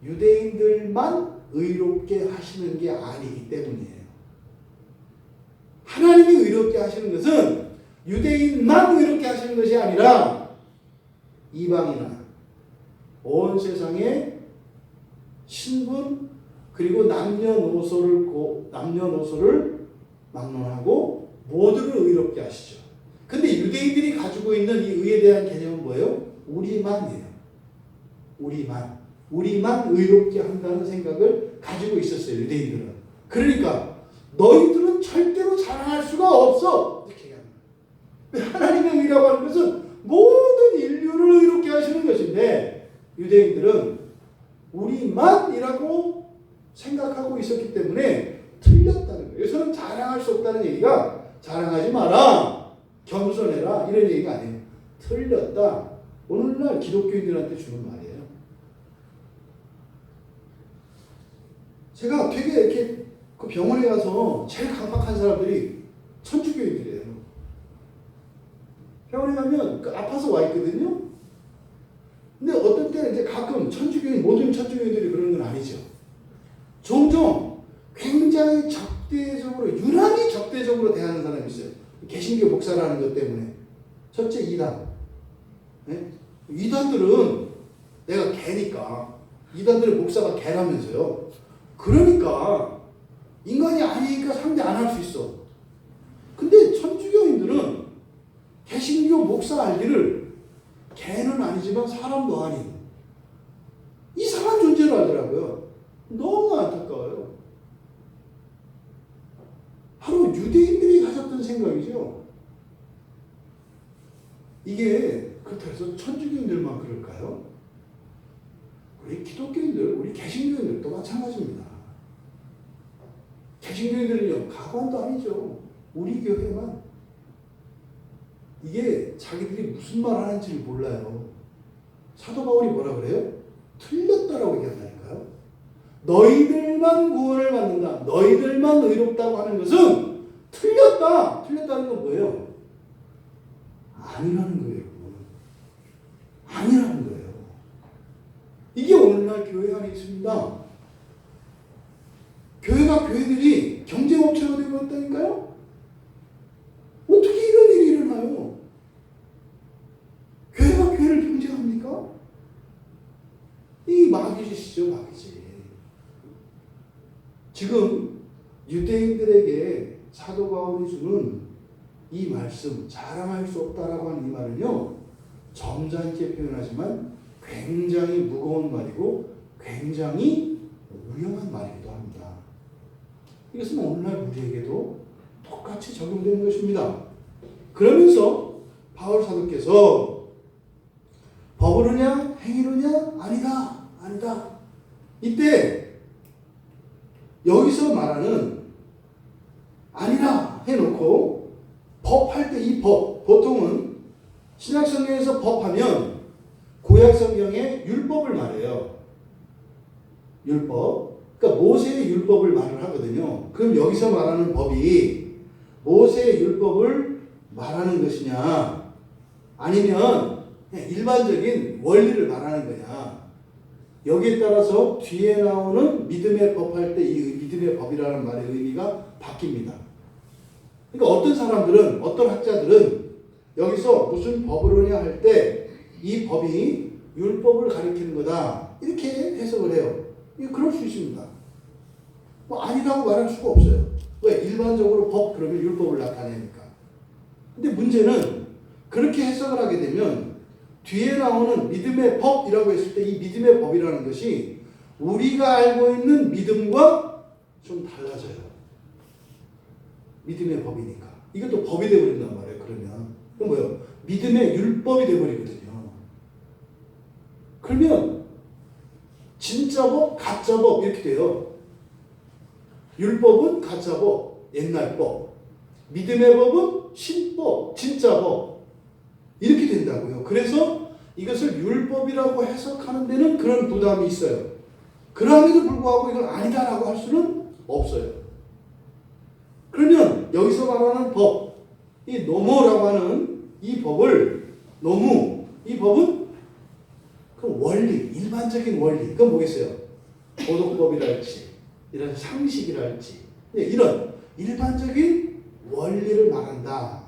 유대인들만 의롭게 하시는 게 아니기 때문이에요. 하나님이 의롭게 하시는 것은 유대인만 의롭게 하시는 것이 아니라 이방이나 온 세상의 신분 그리고 남녀노소를 막론하고 모두를 의롭게 하시죠. 근데 유대인들이 가지고 있는 이 의에 대한 개념은 뭐예요? 우리만이에요. 우리만 의롭게 한다는 생각을 가지고 있었어요. 유대인들은. 그러니까 너희들은 절대로 자랑할 수가 없어. 이렇게 얘기합니다. 하나님의 의라고 하는 것은 모든 인류를 의롭게 하시는 것인데 유대인들은 우리만이라고 생각하고 있었기 때문에 틀렸다는 거예요. 여기서는 자랑할 수 없다는 얘기가 자랑하지 마라, 겸손해라 이런 얘기가 아니에요. 틀렸다. 오늘날 기독교인들한테 주는 말이에요. 제가 되게 이렇게 그 병원에 가서 제일 강박한 사람들이 천주교인들이에요. 병원에 가면 아파서 와 있거든요. 근데 어떤 때는 이제 가끔 천주교인, 모든 천주교인들이 그러는 건 아니죠. 종종 굉장히 적대적으로, 유난히 적대적으로 대하는 사람이 있어요. 개신교 목사라는 것 때문에. 첫째, 이단. 네? 이단들은 내가 개니까. 이단들은 목사가 개라면서요. 그러니까 인간이 아니니까 상대 안 할 수 있어. 근데 천주교인들은 개신교 목사 알기를 개는 아니지만 사람도 아닌 이상한 존재로 알더라고요. 너무 안타까워요. 바로 유대인들이 가졌던 생각이죠. 이게 그렇다고 해서 천주교인들만 그럴까요? 우리 기독교인들, 우리 개신교인들도 마찬가지입니다. 개신교인들은요, 가관도 아니죠. 우리 교회만. 이게 자기들이 무슨 말 하는지를 몰라요. 사도 바울이 뭐라 그래요? 틀렸다라고 얘기한다니까요. 너희들만 구원을 받는다. 너희들만 의롭다고 하는 것은 틀렸다. 틀렸다는 건 뭐예요? 아니라는 거예요. 아니라는 거예요. 이게 오늘날 교회 안에 있습니다. 교회들이 경쟁업체가 되고 있다니까요? 어떻게 이런 일이 일어나요? 교회가 교회를 경쟁합니까? 이 마귀짓이죠, 마귀짓. 지금 유대인들에게 사도 바울이 주는 이 말씀, 자랑할 수 없다라고 하는 이 말은요, 점잖게 표현하지만 굉장히 무거운 말이고 굉장히 위험한 말이기도 합니다. 이것은 오늘날 우리에게도 똑같이 적용되는 것입니다. 그러면서 바울 사도께서 법으로냐 행위로냐 아니다 아니다. 이때 여기서 말하는 아니라 해놓고 법할 때 이 법, 보통은 신약성경에서 법하면 구약성경의 율법을 말해요. 율법. 그러니까 모세의 율법을 말을 하거든요. 그럼 여기서 말하는 법이 모세의 율법을 말하는 것이냐 아니면 그냥 일반적인 원리를 말하는 거냐. 여기에 따라서 뒤에 나오는 믿음의 법할 때 이 믿음의 법이라는 말의 의미가 바뀝니다. 그러니까 어떤 사람들은, 어떤 학자들은 여기서 무슨 법으로냐 할 때 이 법이 율법을 가리키는 거다 이렇게 해석을 해요. 그럴 수 있습니다. 뭐 아니라고 말할 수가 없어요. 왜? 일반적으로 법 그러면 율법을 나타내니까. 근데 문제는 그렇게 해석을 하게 되면 뒤에 나오는 믿음의 법이라고 했을 때 이 믿음의 법이라는 것이 우리가 알고 있는 믿음과 좀 달라져요. 믿음의 법이니까. 이것도 법이 되어버린단 말이에요. 그러면. 그럼 뭐예요? 믿음의 율법이 되어버리거든요. 그러면 진짜 법, 가짜 법 이렇게 돼요. 율법은 가짜 법, 옛날 법. 믿음의 법은 신법, 진짜 법. 이렇게 된다고요. 그래서 이것을 율법이라고 해석하는 데는 그런 부담이 있어요. 그럼에도 불구하고 이걸 아니다라고 할 수는 없어요. 그러면 여기서 말하는 법, 이 노모라고 하는 이 법을, 이 법은 그 원리, 일반적인 원리, 그건 뭐겠어요? 도덕법이랄지, 이런 상식이랄지, 이런 일반적인 원리를 말한다.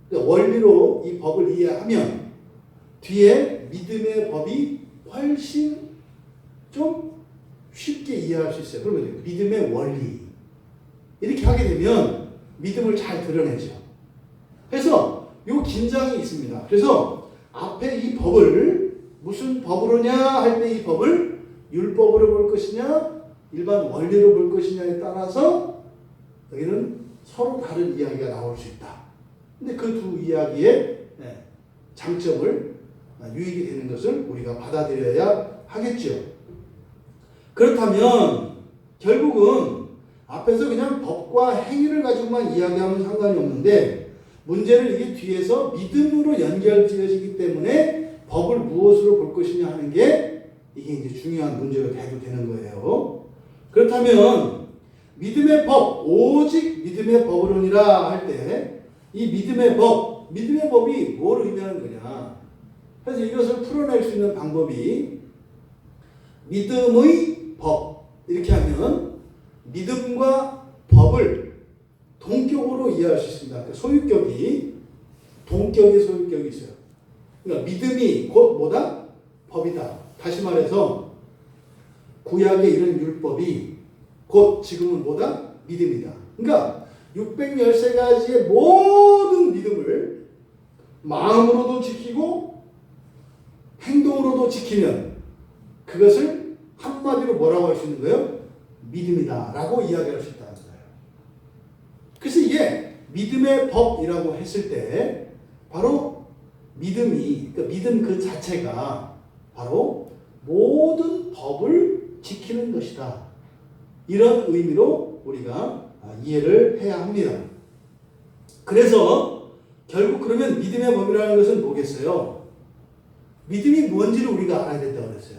그러니까 원리로 이 법을 이해하면 뒤에 믿음의 법이 훨씬 좀 쉽게 이해할 수 있어요. 그러면 믿음의 원리. 이렇게 하게 되면 믿음을 잘 드러내죠. 그래서 이 긴장이 있습니다. 그래서 앞에 이 법을 무슨 법으로냐 할 때 이 법을 율법으로 볼 것이냐 일반 원리로 볼 것이냐에 따라서 여기는 서로 다른 이야기가 나올 수 있다. 근데 그 두 이야기의 장점을 유익이 되는 것을 우리가 받아들여야 하겠죠. 그렇다면 결국은 앞에서 그냥 법과 행위를 가지고만 이야기하면 상관이 없는데 문제는 이게 뒤에서 믿음으로 연결지어지기 때문에 법을 무엇으로 볼 것이냐 하는 게 이게 이제 중요한 문제가 돼도 되는 거예요. 그렇다면 믿음의 법, 오직 믿음의 법으로니라 할 때 이 믿음의 법이 뭘 의미하는 거냐. 그래서 이것을 풀어낼 수 있는 방법이 믿음의 법. 이렇게 하면 믿음과 법을 동격으로 이해할 수 있습니다. 소유격이, 동격의 소유격이 있어요. 그러니까 믿음이 곧 뭐다? 법이다. 다시 말해서 구약의 이런 율법이 곧 지금은 뭐다? 믿음이다. 그러니까 613가지의 모든 믿음을 마음으로도 지키고 행동으로도 지키면 그것을 한마디로 뭐라고 할 수 있는 거예요? 믿음이다 라고 이야기할 수 있다는 거예요. 그래서 이게 믿음의 법이라고 했을 때 바로 믿음이, 그러니까 믿음 그 자체가 바로 모든 법을 지키는 것이다. 이런 의미로 우리가 이해를 해야 합니다. 그래서 결국 그러면 믿음의 법이라는 것은 뭐겠어요? 믿음이 뭔지를 우리가 알아야 된다고 그랬어요.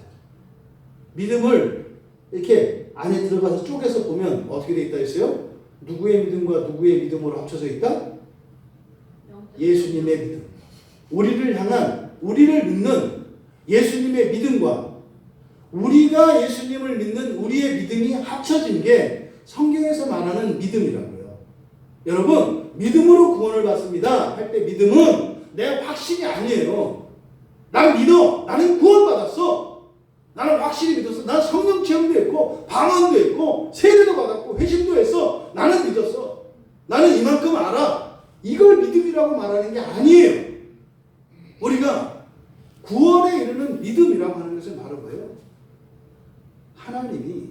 믿음을 이렇게 안에 들어가서 쪼개서 보면 어떻게 돼 있다 했어요? 누구의 믿음과 누구의 믿음으로 합쳐져 있다? 예수님의 믿음. 우리를 향한, 우리를 믿는 예수님의 믿음과 우리가 예수님을 믿는 우리의 믿음이 합쳐진 게 성경에서 말하는 믿음이라고요. 여러분, 믿음으로 구원을 받습니다 할 때 믿음은 내 확신이 아니에요. 난 믿어. 나는 구원받았어. 나는 확실히 믿었어. 난 성령 체험도 했고 방언도 했고 세례도 받았고 회심도 했어. 나는 믿었어. 나는 이만큼 알아. 이걸 믿음이라고 말하는 게 아니에요. 우리가 구원에 이르는 믿음이라고 하는 것은 바로 뭐예요? 하나님이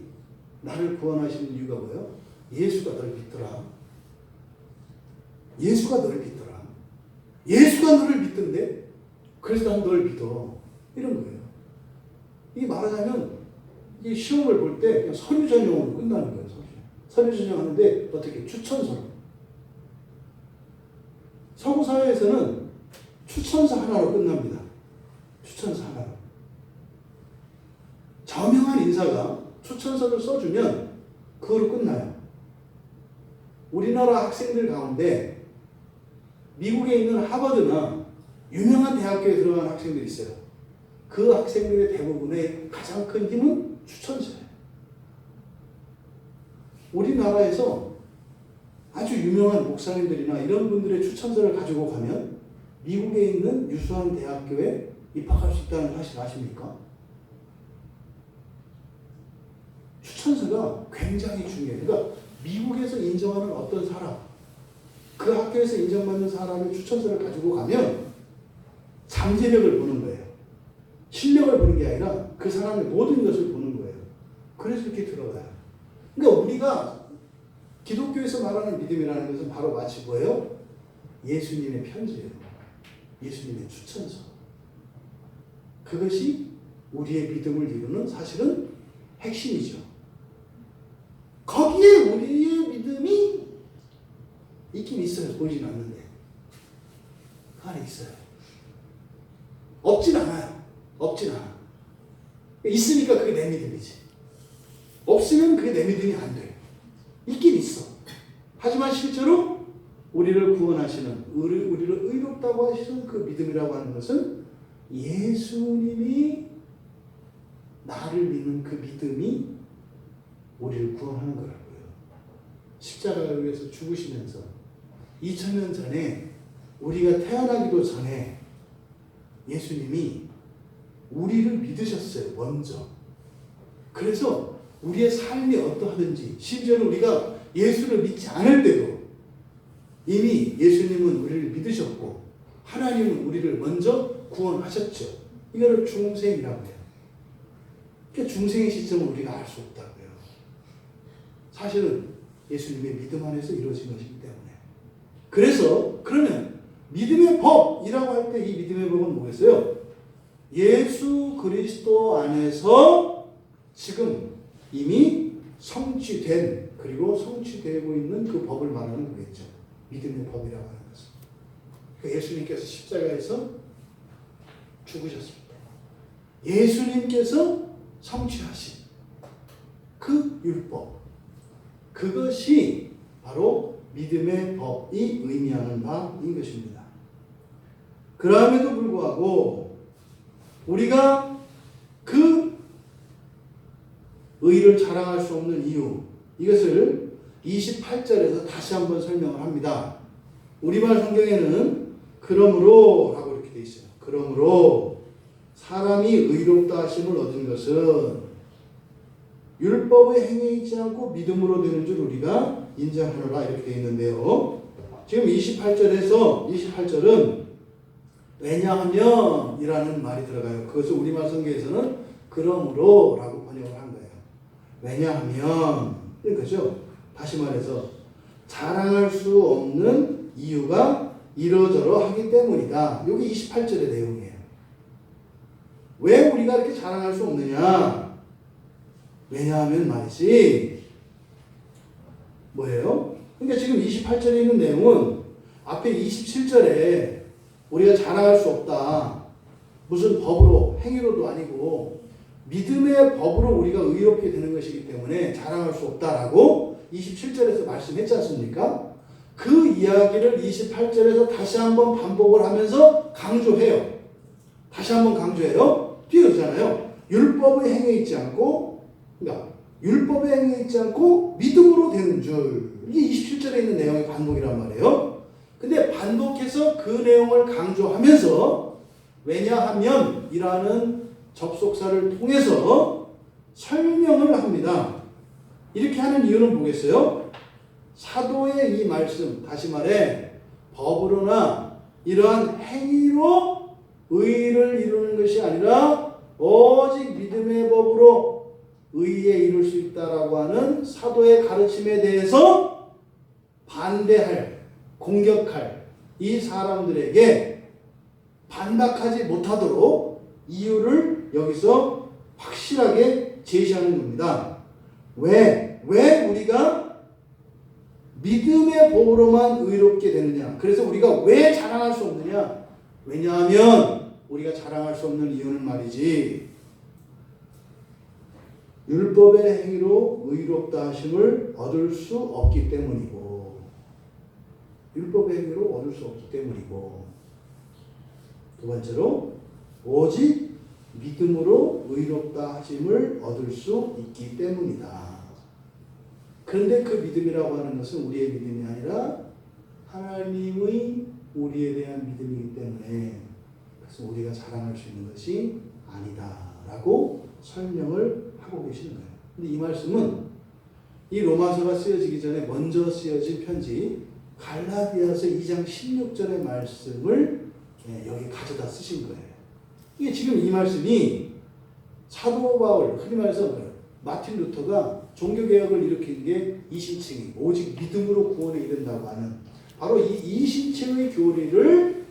나를 구원하시는 이유가 뭐예요? 예수가 널 믿더라. 예수가 너를 믿더라. 예수가 너를 믿던데 그래서 난 널 믿어. 이런 거예요. 이게 말하자면 이 시험을 볼 때 그냥 서류 전형으로 끝나는 거예요. 서류 전형 하는데 어떻게? 추천서로. 서구사회에서는 추천서 하나로 끝납니다. 추천서 하나로. 저명한 인사가 추천서를 써주면 그거로 끝나요. 우리나라 학생들 가운데 미국에 있는 하버드나 유명한 대학교에 들어간 학생들이 있어요. 그 학생들의 대부분의 가장 큰 힘은 추천서예요. 우리나라에서 아주 유명한 목사님들이나 이런 분들의 추천서를 가지고 가면 미국에 있는 유수한 대학교에 입학할 수 있다는 사실 아십니까? 추천서가 굉장히 중요해요. 그러니까 미국에서 인정하는 어떤 사람, 그 학교에서 인정받는 사람의 추천서를 가지고 가면 잠재력을 보는 거예요. 실력을 보는 게 아니라 그 사람의 모든 것을 보는 거예요. 그래서 이렇게 들어가요. 그러니까 우리가 기독교에서 말하는 믿음이라는 것은 바로 마치 뭐예요? 예수님의 편지예요. 예수님의 추천서. 그것이 우리의 믿음을 이루는 사실은 핵심이죠. 거기에 우리의 믿음이 있긴 있어요. 보이진 않는데. 그 안에 있어요. 없진 않아요. 없진 않아. 있으니까 그게 내 믿음이지. 없으면 그게 내 믿음이 안 돼. 있긴 있어. 하지만 실제로 우리를 구원하시는, 우리를 의롭다고 하시는 그 믿음이라고 하는 것은 예수님이 나를 믿는 그 믿음이 우리를 구원하는 거라고요. 십자가를 위해서 죽으시면서 2000년 전에 우리가 태어나기도 전에 예수님이 우리를 믿으셨어요. 먼저. 그래서 우리의 삶이 어떠하든지 심지어는 우리가 예수를 믿지 않을 때도 이미 예수님은 우리를 믿으셨고 하나님은 우리를 먼저 구원하셨죠. 이거를 중생이라고 해요. 그러니까 중생의 시점을 우리가 알 수 없다고요. 사실은 예수님의 믿음 안에서 이루어진 것이기 때문에. 그래서 그러면 믿음의 법이라고 할 때 이 믿음의 법은 뭐겠어요? 예수 그리스도 안에서 지금 이미 성취된 그리고 성취되고 있는 그 법을 말하는 거겠죠. 믿음의 법이라고 하는 것은. 그 예수님께서 십자가에서 죽으셨습니다. 예수님께서 성취하신 그 율법, 그것이 바로 믿음의 법이 의미하는 바인 것입니다. 그럼에도 불구하고 우리가 그 의를 자랑할 수 없는 이유, 이것을 28절에서 다시 한번 설명을 합니다. 우리말 성경에는 그러므로 라고 이렇게 되어 있어요. 그러므로 사람이 의롭다 하심을 얻은 것은 율법의 행위에 있지 않고 믿음으로 되는 줄 우리가 인정하노라 이렇게 되어 있는데요. 지금 28절은 왜냐하면 이라는 말이 들어가요. 그것을 우리말 성경에서는 그러므로 라고 번역을 한 거예요. 왜냐하면 그죠? 다시 말해서 자랑할 수 없는 이유가 이러저러 하기 때문이다. 이게 28절의 내용이에요. 왜 우리가 이렇게 자랑할 수 없느냐? 왜냐하면 말이지, 뭐예요? 그러니까 지금 28절에 있는 내용은 앞에 27절에 우리가 자랑할 수 없다. 무슨 법으로, 행위로도 아니고 믿음의 법으로 우리가 의롭게 되는 것이기 때문에 자랑할 수 없다라고 27절에서 말씀했지 않습니까? 그 이야기를 28절에서 다시 한번 반복을 하면서 강조해요. 다시 한번 강조해요. 뒤에 그러잖아요. 율법의 행위에 있지 않고, 그러니까 율법의 행위에 있지 않고 믿음으로 되는 줄. 이게 27절에 있는 내용의 반복이란 말이에요. 근데 반복해서 그 내용을 강조하면서 왜냐하면 이라는 접속사를 통해서 설명을 합니다. 이렇게 하는 이유는 뭐겠어요? 사도의 이 말씀, 다시 말해 법으로나 이러한 행위로 의를 이루는 것이 아니라 오직 믿음의 법으로 의에 이룰 수 있다라고 하는 사도의 가르침에 대해서 반대할, 공격할 이 사람들에게 반박하지 못하도록 이유를 여기서 확실하게 제시하는 겁니다. 왜 우리가 믿음의 법으로만 의롭게 되느냐? 그래서 우리가 왜 자랑할 수 없느냐? 왜냐하면 우리가 자랑할 수 없는 이유는 말이지, 율법의 행위로 의롭다 하심을 얻을 수 없기 때문이고, 율법의 행위로 얻을 수 없기 때문이고, 두 번째로 오직 믿음으로 의롭다 하심을 얻을 수 있기 때문이다. 그런데 그 믿음이라고 하는 것은 우리의 믿음이 아니라 하나님의 우리에 대한 믿음이기 때문에, 그래서 우리가 자랑할 수 있는 것이 아니다라고 설명을 하고 계시는 거예요. 근데 이 말씀은 이 로마서가 쓰여지기 전에 먼저 쓰여진 편지 갈라디아서 2장 16절의 말씀을 여기 가져다 쓰신 거예요. 이게 지금 이 말씀이 사도 바울, 흔히 말해서 마틴 루터가 종교개혁을 일으킨 게 이신칭이 오직 믿음으로 구원에 이른다고 하는 바로 이 이신칭의 교리를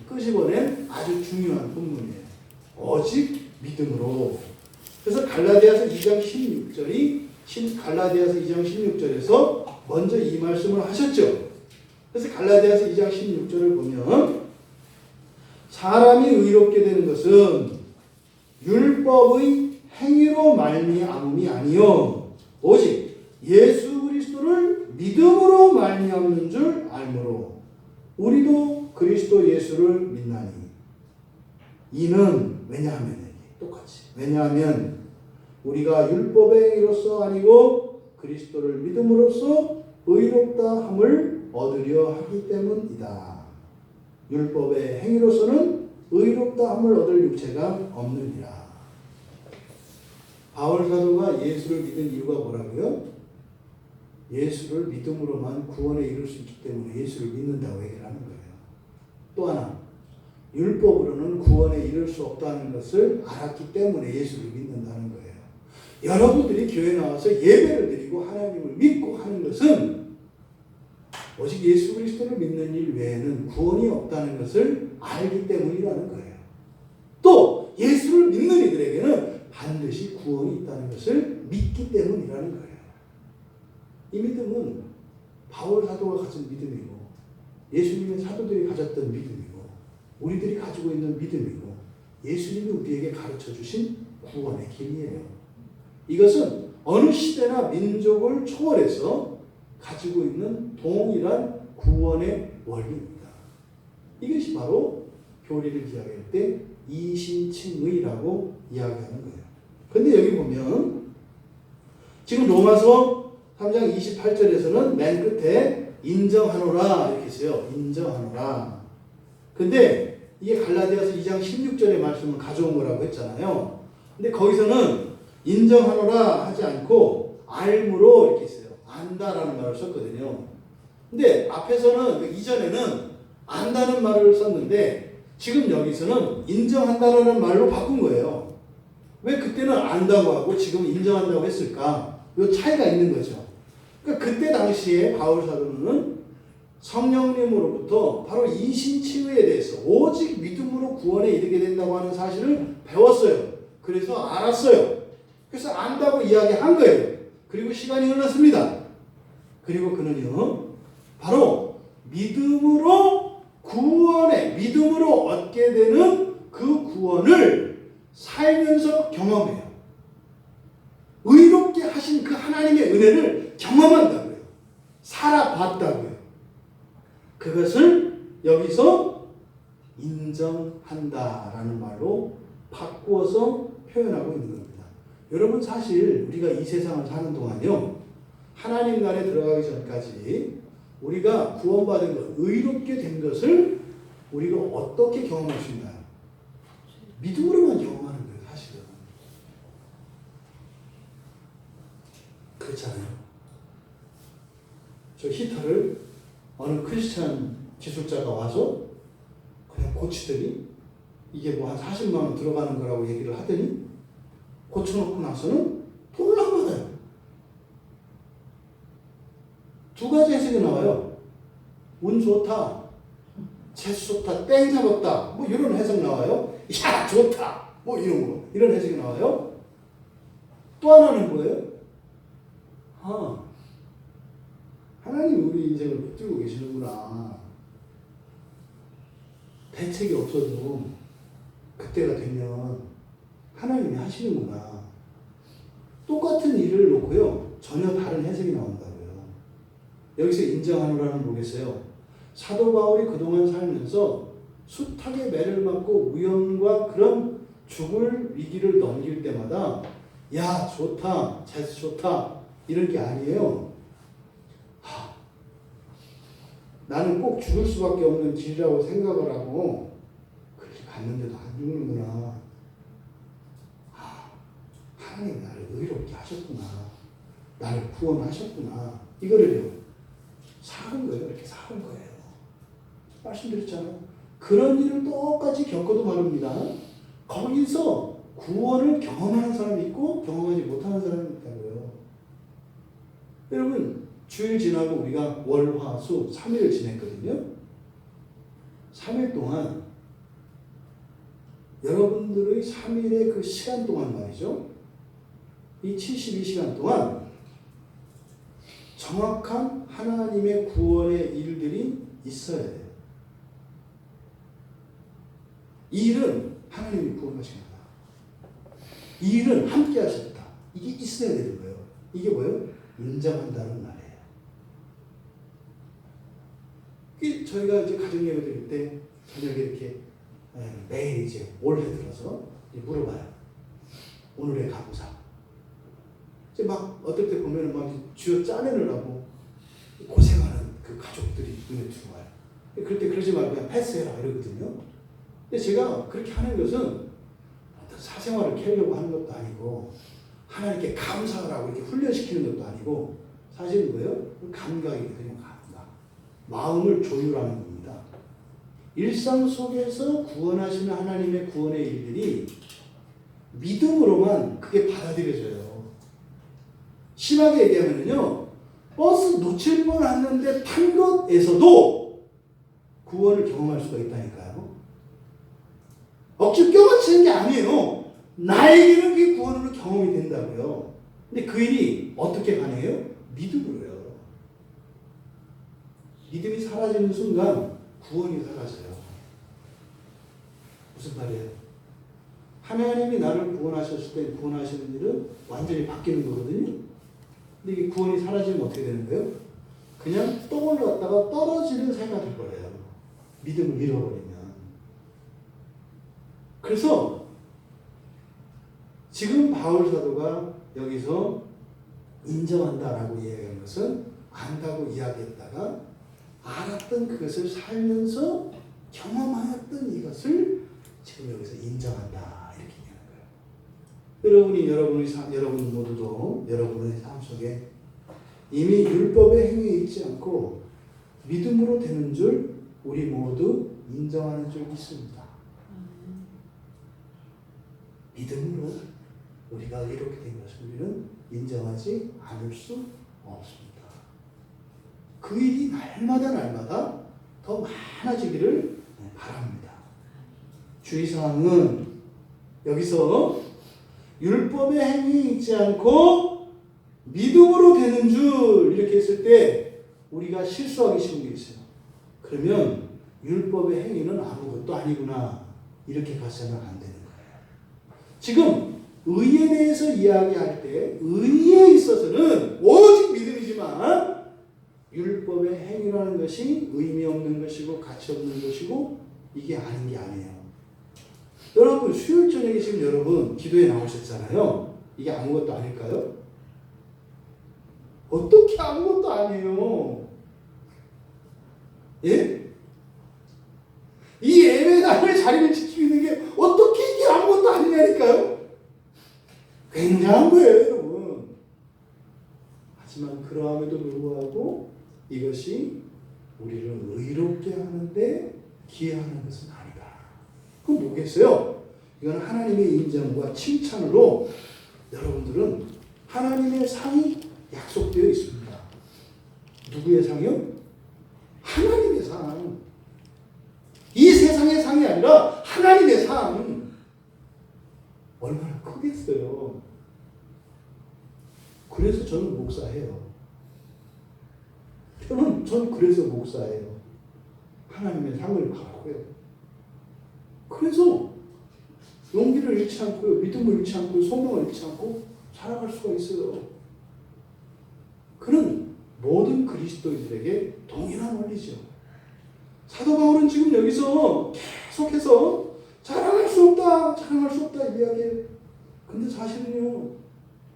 끄집어낸 아주 중요한 본문이에요. 오직 믿음으로. 그래서 갈라디아서 2장 16절이 갈라디아서 2장 16절에서 먼저 이 말씀을 하셨죠. 그래서 갈라디아서 2장 16절을 보면 사람이 의롭게 되는 것은 율법의 행위로 말미암음이 아니요 오직 예수 그리스도를 믿음으로 말미암는 줄 알므로 우리도 그리스도 예수를 믿나니 이는 왜냐하면 똑같이 왜냐하면 우리가 율법의 행위로서 아니고 그리스도를 믿음으로써 의롭다 함을 얻으려 하기 때문이다. 율법의 행위로서는 의롭다 함을 얻을 육체가 없느니라. 바울 사도가 예수를 믿은 이유가 뭐라고요? 예수를 믿음으로만 구원에 이룰 수 있기 때문에 예수를 믿는다고 얘기를 하는 거예요. 또 하나, 율법으로는 구원에 이룰 수 없다는 것을 알았기 때문에 예수를 믿는다는 거예요. 여러분들이 교회에 나와서 예배를 드리고 하나님을 믿고 하는 것은 오직 예수 그리스도를 믿는 일 외에는 구원이 없다는 것을 알기 때문이라는 거예요. 또 예수를 믿는 이들에게는 반드시 구원이 있다는 것을 믿기 때문이라는 거예요. 이 믿음은 바울 사도가 가진 믿음이고 예수님의 사도들이 가졌던 믿음이고 우리들이 가지고 있는 믿음이고 예수님이 우리에게 가르쳐 주신 구원의 길이에요. 이것은 어느 시대나 민족을 초월해서 가지고 있는 동일한 구원의 원리입니다. 이것이 바로 교리를 이야기할 때 이신칭의라고 이야기하는 거예요. 근데 여기 보면 지금 로마서 3장 28절에서는 맨 끝에 인정하노라 이렇게 써요. 인정하노라. 근데 이게 갈라디아서 2장 16절의 말씀을 가져온 거라고 했잖아요. 근데 거기서는 인정하노라 하지 않고 알므로 이렇게 써요. 안다라는 말을 썼거든요. 근데 앞에서는 이전에는 안다는 말을 썼는데 지금 여기서는 인정한다라는 말로 바꾼 거예요. 왜 그때는 안다고 하고 지금 인정한다고 했을까? 이 차이가 있는 거죠. 그러니까 그때 당시에 바울 사도는 성령님으로부터 바로 이신치유에 대해서 오직 믿음으로 구원에 이르게 된다고 하는 사실을 배웠어요. 그래서 알았어요. 그래서 안다고 이야기한 거예요. 그리고 시간이 흘렀습니다. 그리고 그는요, 바로 믿음으로 믿음으로 얻게 되는 그 구원을 살면서 경험해요. 의롭게 하신 그 하나님의 은혜를 경험한다고요. 살아봤다고요. 그것을 여기서 인정한다라는 말로 바꾸어서 표현하고 있는 겁니다. 여러분, 사실 우리가 이 세상을 사는 동안요, 하나님 나라에 들어가기 전까지 우리가 구원받은 것, 의롭게 된 것을 우리가 어떻게 경험할 수 있나요? 믿음으로만 경험하는 거예요, 사실은. 그렇잖아요. 저 히터를 어느 크리스찬 기술자가 와서 그냥 고치더니 이게 뭐 한 40만 원 들어가는 거라고 얘기를 하더니 고쳐놓고 나서는 돈을 안 받아요. 두 가지 해석이 나와요. 운 좋다, 재수 좋다, 땡 잡았다, 뭐 이런 해석 나와요. 야, 좋다, 뭐 이런 거, 이런 해석이 나와요. 또 하나는 뭐예요? 하나님 우리 인생을 붙들고 계시는구나. 대책이 없어도 그때가 되면 하나님이 하시는구나. 똑같은 일을 놓고요, 전혀 다른 해석이 나온다고요. 여기서 인정하노라는 뭐겠어요? 사도 바울이 그동안 살면서 숱하게 매를 맞고 위험과 그런 죽을 위기를 넘길 때마다 야, 좋다, 재수 좋다, 이런 게 아니에요. 나는 꼭 죽을 수밖에 없는 길이라고 생각을 하고 그렇게 갔는데도 안 죽는구나. 하나님 나를 의롭게 하셨구나. 나를 구원하셨구나. 이거를요, 사는 거예요. 이렇게 사는 거예요. 말씀드렸잖아요. 그런 일을 똑같이 겪어도 말입니다. 거기서 구원을 경험하는 사람이 있고 경험하지 못하는 사람이 있다고요. 여러분, 주일 지나고 우리가 월, 화, 수 3일을 지냈거든요. 3일 동안 여러분들의 3일의 그 시간 동안 말이죠. 이 72시간 동안 정확한 하나님의 구원의 일들이 있어야 돼요. 이 일은 하나님이 구원하신 거다. 이 일은 함께 하셨다. 이게 있어야 되는 거예요. 이게 뭐예요? 인정한다는 말이에요. 저희가 이제 가정예배 드릴 때 저녁에 이렇게 매일 이제 올해 들어서 물어봐요. 오늘의 감사. 이제 막 어떨 때 보면은 막 쥐어 짜내느라고 고생하는 그 가족들이 눈에 들어와요. 그럴 때 그러지 말고 그냥 패스해라 이러거든요. 근데 제가 그렇게 하는 것은 어떤 사생활을 캐려고 하는 것도 아니고 하나님께 감사하라고 이렇게 훈련시키는 것도 아니고 사실은 뭐예요? 감각이거든요. 감각. 마음을 조율하는 겁니다. 일상 속에서 구원하시는 하나님의 구원의 일들이 믿음으로만 그게 받아들여져요. 심하게 얘기하면요, 버스 놓칠 뻔했는데 탄 것에서도 구원을 경험할 수가 있다니까요. 억지로 껴맞추는 게 아니에요. 나에게는 그게 구원으로 경험이 된다고요. 근데 그 일이 어떻게 가능해요? 믿음으로요. 믿음이 사라지는 순간 구원이 사라져요. 무슨 말이에요? 하나님이 나를 구원하셨을 때 구원하시는 일은 완전히 바뀌는 거거든요. 근데 이게 구원이 사라지면 어떻게 되는 거예요? 그냥 똥을 갖다가 떨어지는 새가 될 거예요. 믿음을 잃어버리면. 그래서 지금 바울 사도가 여기서 인정한다라고 이야기한 것은 안다고 이야기했다가 알았던 그것을 살면서 경험하였던 이것을 지금 여기서 인정한다 이렇게 얘기하는 거예요. 여러분 모두도 여러분의 삶 속에 이미 율법의 행위에 있지 않고 믿음으로 되는 줄 우리 모두 인정하는 줄 믿습니다. 믿음으로 우리가 이렇게 된 것을 우리는 인정하지 않을 수 없습니다. 그 일이 날마다 더 많아지기를 바랍니다. 주의사항은 여기서 율법의 행위 있지 않고 믿음으로 되는 줄 이렇게 했을 때 우리가 실수하기 쉬운 게 있어요. 그러면 율법의 행위는 아무것도 아니구나 이렇게 가서는 안 되는 거예요. 지금 의에 대해서 이야기할 때 의에 있어서는 오직 믿음이지만 율법의 행위라는 것이 의미 없는 것이고 가치 없는 것이고 이게 아닌 게 아니에요. 여러분 수요일 저녁에 지금 여러분 기도에 나오셨잖아요. 이게 아무것도 아닐까요? 어떻게 아무것도 아니에요? 예? 이 예배당의 자리를 지키고 있는 게 어떻게 이게 아무것도 아니냐니까요? 굉장한 거예요, 여러분. 하지만 그러함에도 불구하고 이것이 우리를 의롭게 하는데 기여하는 것은 아니다. 그럼 뭐겠어요? 이건 하나님의 인정과 칭찬으로 여러분들은 하나님의 상이 약속되어 있습니다. 누구의 상이요? 하나님의 상. 이 세상의 상이 아니라 하나님의 상. 얼마나 크겠어요. 그래서 저는 목사해요. 저는 그래서 목사예요. 하나님의 상을 바라고요. 그래서 용기를 잃지 않고요, 믿음을 잃지 않고, 소명을 잃지 않고 살아갈 수가 있어요. 그는 모든 그리스도인들에게 동일한 원리죠. 사도 바울은 지금 여기서 계속해서 자랑할 수 없다 이야기해요. 근데 사실은요,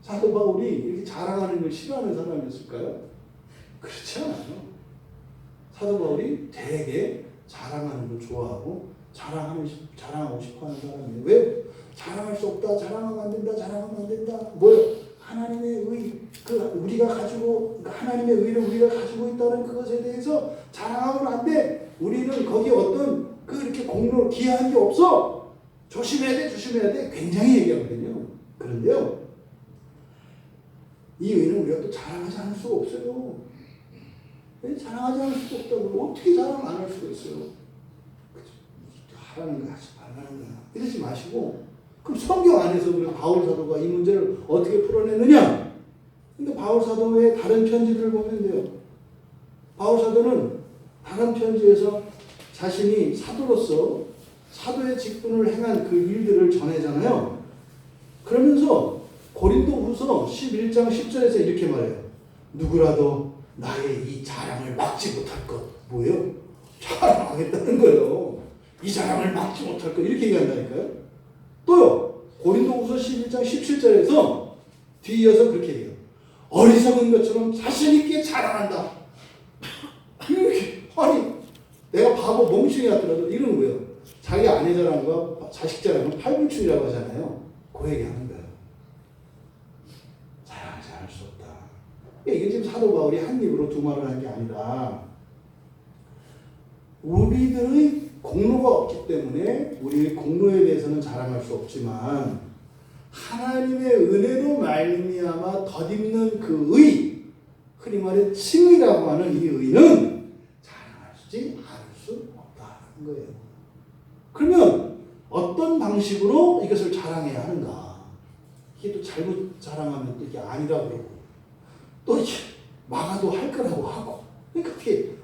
사도 바울이 이렇게 자랑하는 걸 싫어하는 사람이었을까요? 그렇지 않아요. 사도 바울이 되게 자랑하는 걸 좋아하고 자랑하고 싶어하는 사람이에요. 왜? 자랑할 수 없다, 자랑하면 안 된다. 뭐요? 하나님의 의, 우리가 가지고 하나님의 의를 우리가 가지고 있다는 그것에 대해서 자랑하면 안 돼. 우리는 거기에 어떤 이렇게 공로를 기여한 게 없어. 조심해야 돼. 굉장히 얘기하거든요. 그런데요, 이 의는 우리가 또 자랑하지 않을 수가 없어요. 자랑하지 않을 수가 없다고 어떻게 자랑 안 할 수가 있어요? 하라는 거야, 하지 말라는 거야. 이러지 마시고, 그럼 성경 안에서 우리 바울 사도가 이 문제를 어떻게 풀어내느냐? 근데 바울 사도의 다른 편지들을 보면 돼요. 바울 사도는 다른 편지에서 자신이 사도로서 사도의 직분을 행한 그 일들을 전하잖아요. 그러면서 고린도후서 11장 10절에서 이렇게 말해요. 누구라도 나의 이 자랑을 막지 못할 것. 뭐예요? 자랑하겠다는 거예요. 이 자랑을 막지 못할 것. 이렇게 얘기한다니까요. 또요. 고린도후서 11장 17절에서 뒤이어서 그렇게 얘기해요. 어리석은 것처럼 자신 있게 자랑한다. 이렇게. 아니, 내가 바보 멍청이 같더라도 이건 뭐예요? 자기 아내 자랑과 자식 자랑은 팔불출이라고 하잖아요. 그 얘기하는 거예요. 자랑하지 않을 수 없다. 이게 지금 사도 바울이 한 입으로 두 말을 한 게 아니라 우리들의 공로가 없기 때문에 우리의 공로에 대해서는 자랑할 수 없지만 하나님의 은혜로 말미암아 덧입는 그 의, 흔히 말해 칭의라고 하는 이 의는 자랑하지 않을 수 없다는 거예요. 그러면 어떤 방식으로 이것을 자랑해야 하는가? 이게 또 잘못 자랑하면 또 이게 아니라고 그러고 또 이렇게 막아도 할 거라고 하고, 그러니까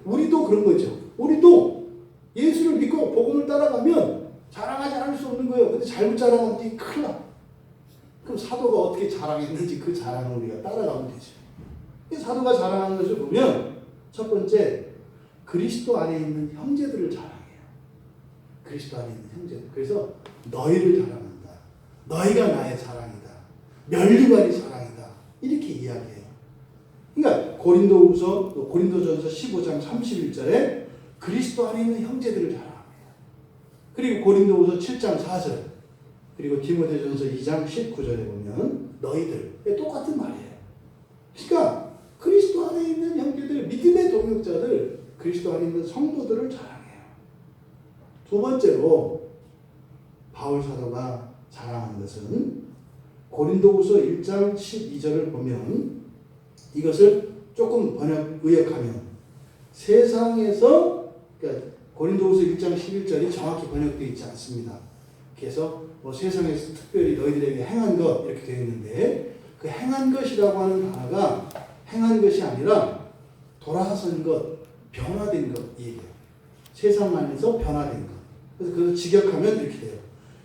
우리도 그런 거죠. 우리도 예수를 믿고 복음을 따라가면 자랑하지 않을 수 없는 거예요. 근데 잘못 자랑하면 이게 큰일 나. 그럼 사도가 어떻게 자랑했는지 그 자랑을 우리가 따라가면 되죠. 사도가 자랑하는 것을 보면 첫 번째, 그리스도 안에 있는 형제들을 자랑해요. 그리스도 안에 있는 형제들. 그래서 너희를 자랑한다. 너희가 나의 사랑이다. 면류관이 사랑이다. 이렇게 이야기해요. 그러니까 고린도전서 15장 31절에 그리스도 안에 있는 형제들을 자랑합니다. 그리고 고린도후서 7장 4절, 그리고 디모데전서 2장 19절에 보면 너희들, 똑같은 말이에요. 그러니까 그리스도 안에 있는 형제들, 믿음의 동역자들, 그리스도 안에 있는 성도들을 자랑해요. 두 번째로 바울 사도가 자랑하는 것은 고린도후서 1장 12절을 보면 이것을 조금 의역하면 세상에서, 그러니까 고린도후서 1장 11절이 정확히 번역되어 있지 않습니다. 그래서 뭐 세상에서 특별히 너희들에게 행한 것 이렇게 되어 있는데, 그 행한 것이라고 하는 단어가 행한 것이 아니라 돌아선 것, 변화된 것 이 얘기예요. 세상 안에서 변화된 것. 그래서 그걸 직역하면 이렇게 돼요.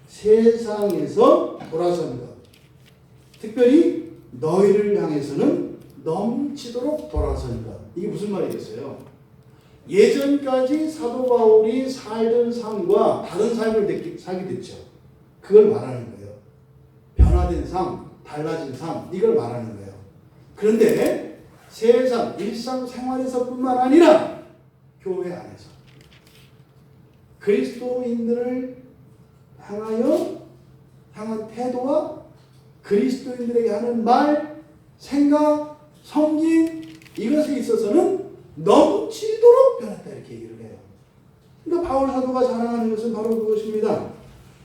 세상에서 돌아선 것. 특별히 너희를 향해서는 넘치도록 돌아선 것. 이게 무슨 말이겠어요? 예전까지 사도 바울이 살던 삶과 다른 삶을 살게 됐죠. 그걸 말하는 거예요. 변화된 삶, 달라진 삶, 이걸 말하는 거예요. 그런데 세상, 일상생활에서뿐만 아니라 교회 안에서 그리스도인들을 향한 태도와 그리스도인들에게 하는 말, 생각, 섬김 이것에 있어서는 넘치도록 변했다 이렇게 얘기를 해요. 그러니까 바울 사도가 자랑하는 것은 바로 그것입니다.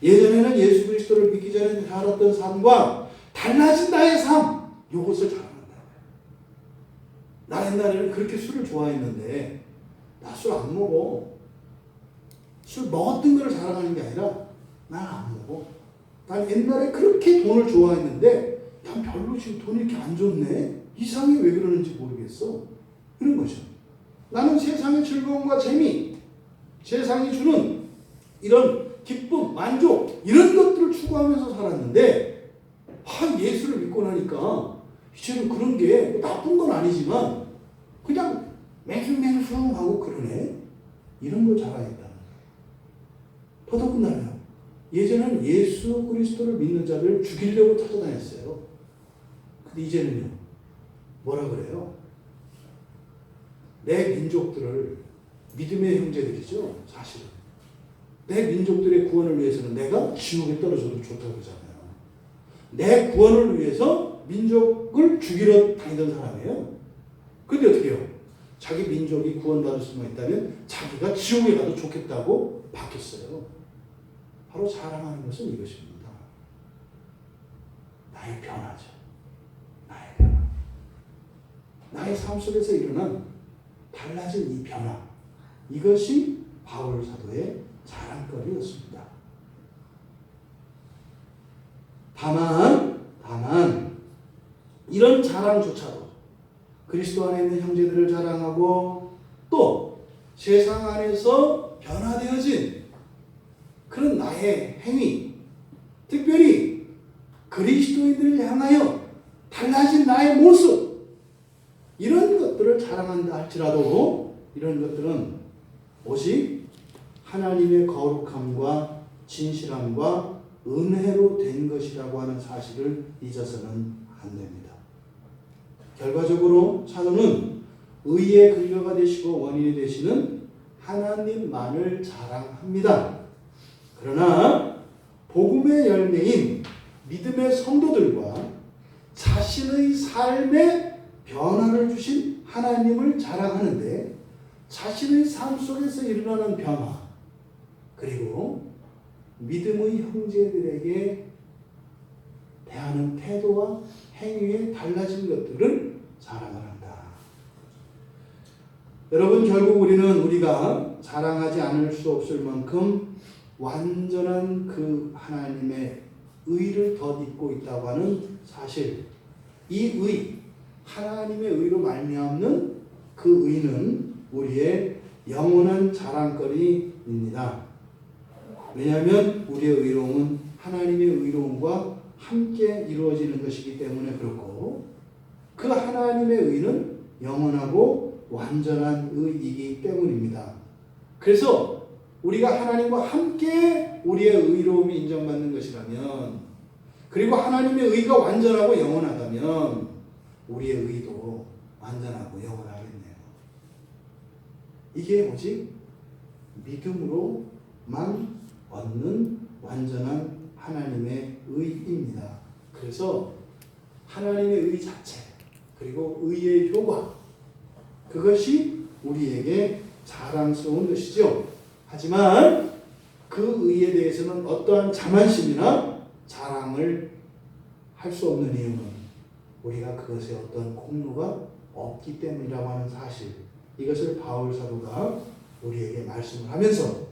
예전에는 예수 그리스도를 믿기 전에 살았던 삶과 달라진 나의 삶, 이것을 자랑한다. 나 옛날에는 그렇게 술을 좋아했는데 나 술 안 먹어. 술 먹었던 거를 자랑하는 게 아니라 난 안 먹어. 난 옛날에 그렇게 돈을 좋아했는데 난 별로 지금 돈이 이렇게 안 좋네. 이상해. 왜 그러는지 모르겠어. 이런 거죠. 나는 세상의 즐거움과 재미, 세상이 주는 이런 기쁨, 만족 이런 것들을 추구하면서 살았는데 예수를 믿고 나니까 이제는 그런 게 나쁜 건 아니지만 그냥 맹숭맹숭하고 그러네. 이런 걸 자랑했다는 거예요. 더더군다나요. 예전에는 예수 그리스도를 믿는 자를 죽이려고 찾아다녔어요. 근데 이제는요. 뭐라 그래요? 내 민족들을, 믿음의 형제들이죠. 사실은. 내 민족들의 구원을 위해서는 내가 지옥에 떨어져도 좋다고 그러잖아요. 내 구원을 위해서 민족을 죽이러 다니던 사람이에요. 근데 어떻게 해요? 자기 민족이 구원받을 수만 있다면 자기가 지옥에 가도 좋겠다고 바뀌었어요. 바로 자랑하는 것은 이것입니다. 나의 변화죠. 나의 변화. 나의 삶 속에서 일어난 달라진 이 변화. 이것이 바울 사도의 자랑거리였습니다. 다만 이런 자랑조차도 그리스도 안에 있는 형제들을 자랑하고 또 세상 안에서 변화되어진 그런 나의 행위, 특별히 그리스도인들을 향하여 달라진 나의 모습, 이런 것들을 자랑한다 할지라도 이런 것들은 오직 하나님의 거룩함과 진실함과 은혜로 된 것이라고 하는 사실을 잊어서는 안 됩니다. 결과적으로 사도는 의의 근거가 되시고 원인이 되시는 하나님만을 자랑합니다. 그러나 복음의 열매인 믿음의 성도들과 자신의 삶에 변화를 주신 하나님을 자랑하는데 자신의 삶 속에서 일어나는 변화 그리고 믿음의 형제들에게 대하는 태도와 행위에 달라진 것들을 자랑을 한다. 여러분 결국 우리는 우리가 자랑하지 않을 수 없을 만큼 완전한 그 하나님의 의를 덧입고 있다고 하는 사실, 이 의, 하나님의 의로 말미암는 그 의는 우리의 영원한 자랑거리입니다. 왜냐하면 우리의 의로움은 하나님의 의로움과 함께 이루어지는 것이기 때문에 그렇고 그 하나님의 의는 영원하고 완전한 의이기 때문입니다. 그래서 우리가 하나님과 함께 우리의 의로움이 인정받는 것이라면 그리고 하나님의 의가 완전하고 영원하다면 우리의 의도 완전하고 영원하겠네요. 이게 오직 믿음으로만 얻는 완전한 하나님의 의입니다. 그래서 하나님의 의 자체 그리고 의의 효과 그것이 우리에게 자랑스러운 것이죠. 하지만 그 의에 대해서는 어떠한 자만심이나 자랑을 할 수 없는 이유는 우리가 그것에 어떤 공로가 없기 때문이라고 하는 사실 이것을 바울 사도가 우리에게 말씀을 하면서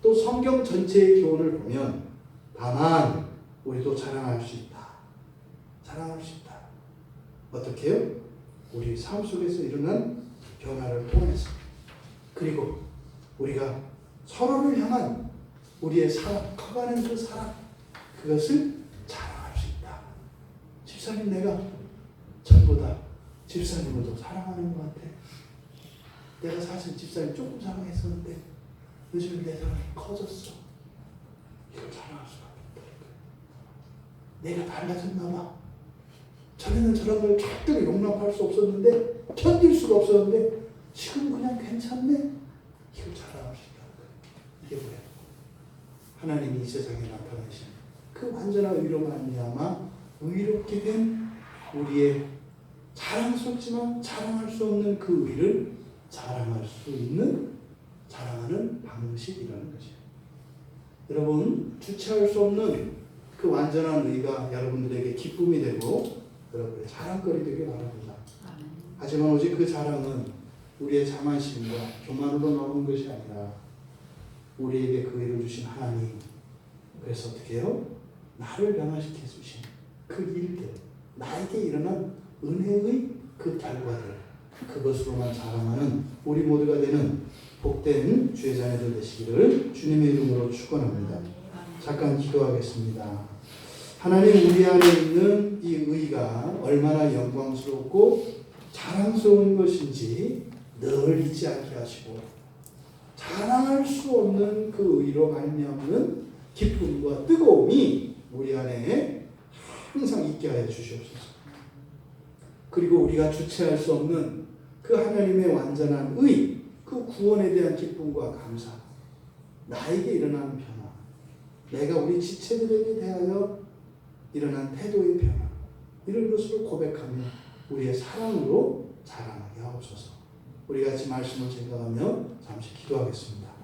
또 성경 전체의 교훈을 보면 다만 우리도 자랑할 수 있다. 자랑할 수 있다. 어떻게 해요? 우리 삶 속에서 일어난 변화를 통해서 그리고 우리가 서로를 향한 우리의 사랑, 커가는 그 사랑 그것을 자랑할 수 있다. 집사님 내가 전보다 집사님을 더 사랑하는 것 같아. 내가 사실 집사님 조금 사랑했었는데 요즘 내 사랑이 커졌어. 이걸 자랑할 수가 없다. 내가 달라졌나 봐. 전에는 저런 걸 절대로 용납할 수 없었는데 견딜 수가 없었는데 지금 그냥 괜찮네. 이걸 자랑할 수 있다. 이게 뭐야? 하나님이 이 세상에 나타나신 그 완전한 의로 말미암아 의롭게 된 우리의 자랑스럽지만 자랑할 수 없는 그 의를 자랑할 수 있는 자랑하는 방식이라는 것이에요. 여러분 주체할 수 없는 그 완전한 의가 여러분들에게 기쁨이 되고 여러분의 자랑거리 되길 바랍니다. 하지만 오직 그 자랑은 우리의 자만심과 교만으로 나오는 것이 아니라 우리에게 그 의를 주신 하나님 그래서 어떻게 해요? 나를 변화시켜 주신 그 일들 나에게 일어난 은혜의 그 결과들 그것으로만 자랑하는 우리 모두가 되는 복된 주의 자녀들 되시기를 주님의 이름으로 축원합니다. 잠깐 기도하겠습니다. 하나님 우리 안에 있는 이 의가 얼마나 영광스럽고 자랑스러운 것인지 늘 잊지 않게 하시고 자랑할 수 없는 그 의로 말미암는 기쁨과 뜨거움이 우리 안에 항상 있게 하여 주시옵소서. 그리고 우리가 주체할 수 없는 그 하나님의 완전한 의, 그 구원에 대한 기쁨과 감사, 나에게 일어나는 변화, 내가 우리 지체들에게 대하여 일어난 태도의 변화, 이런 것으로 고백하며 우리의 사랑으로 자랑하게 하옵소서. 우리 같이 말씀을 생각하며 잠시 기도하겠습니다.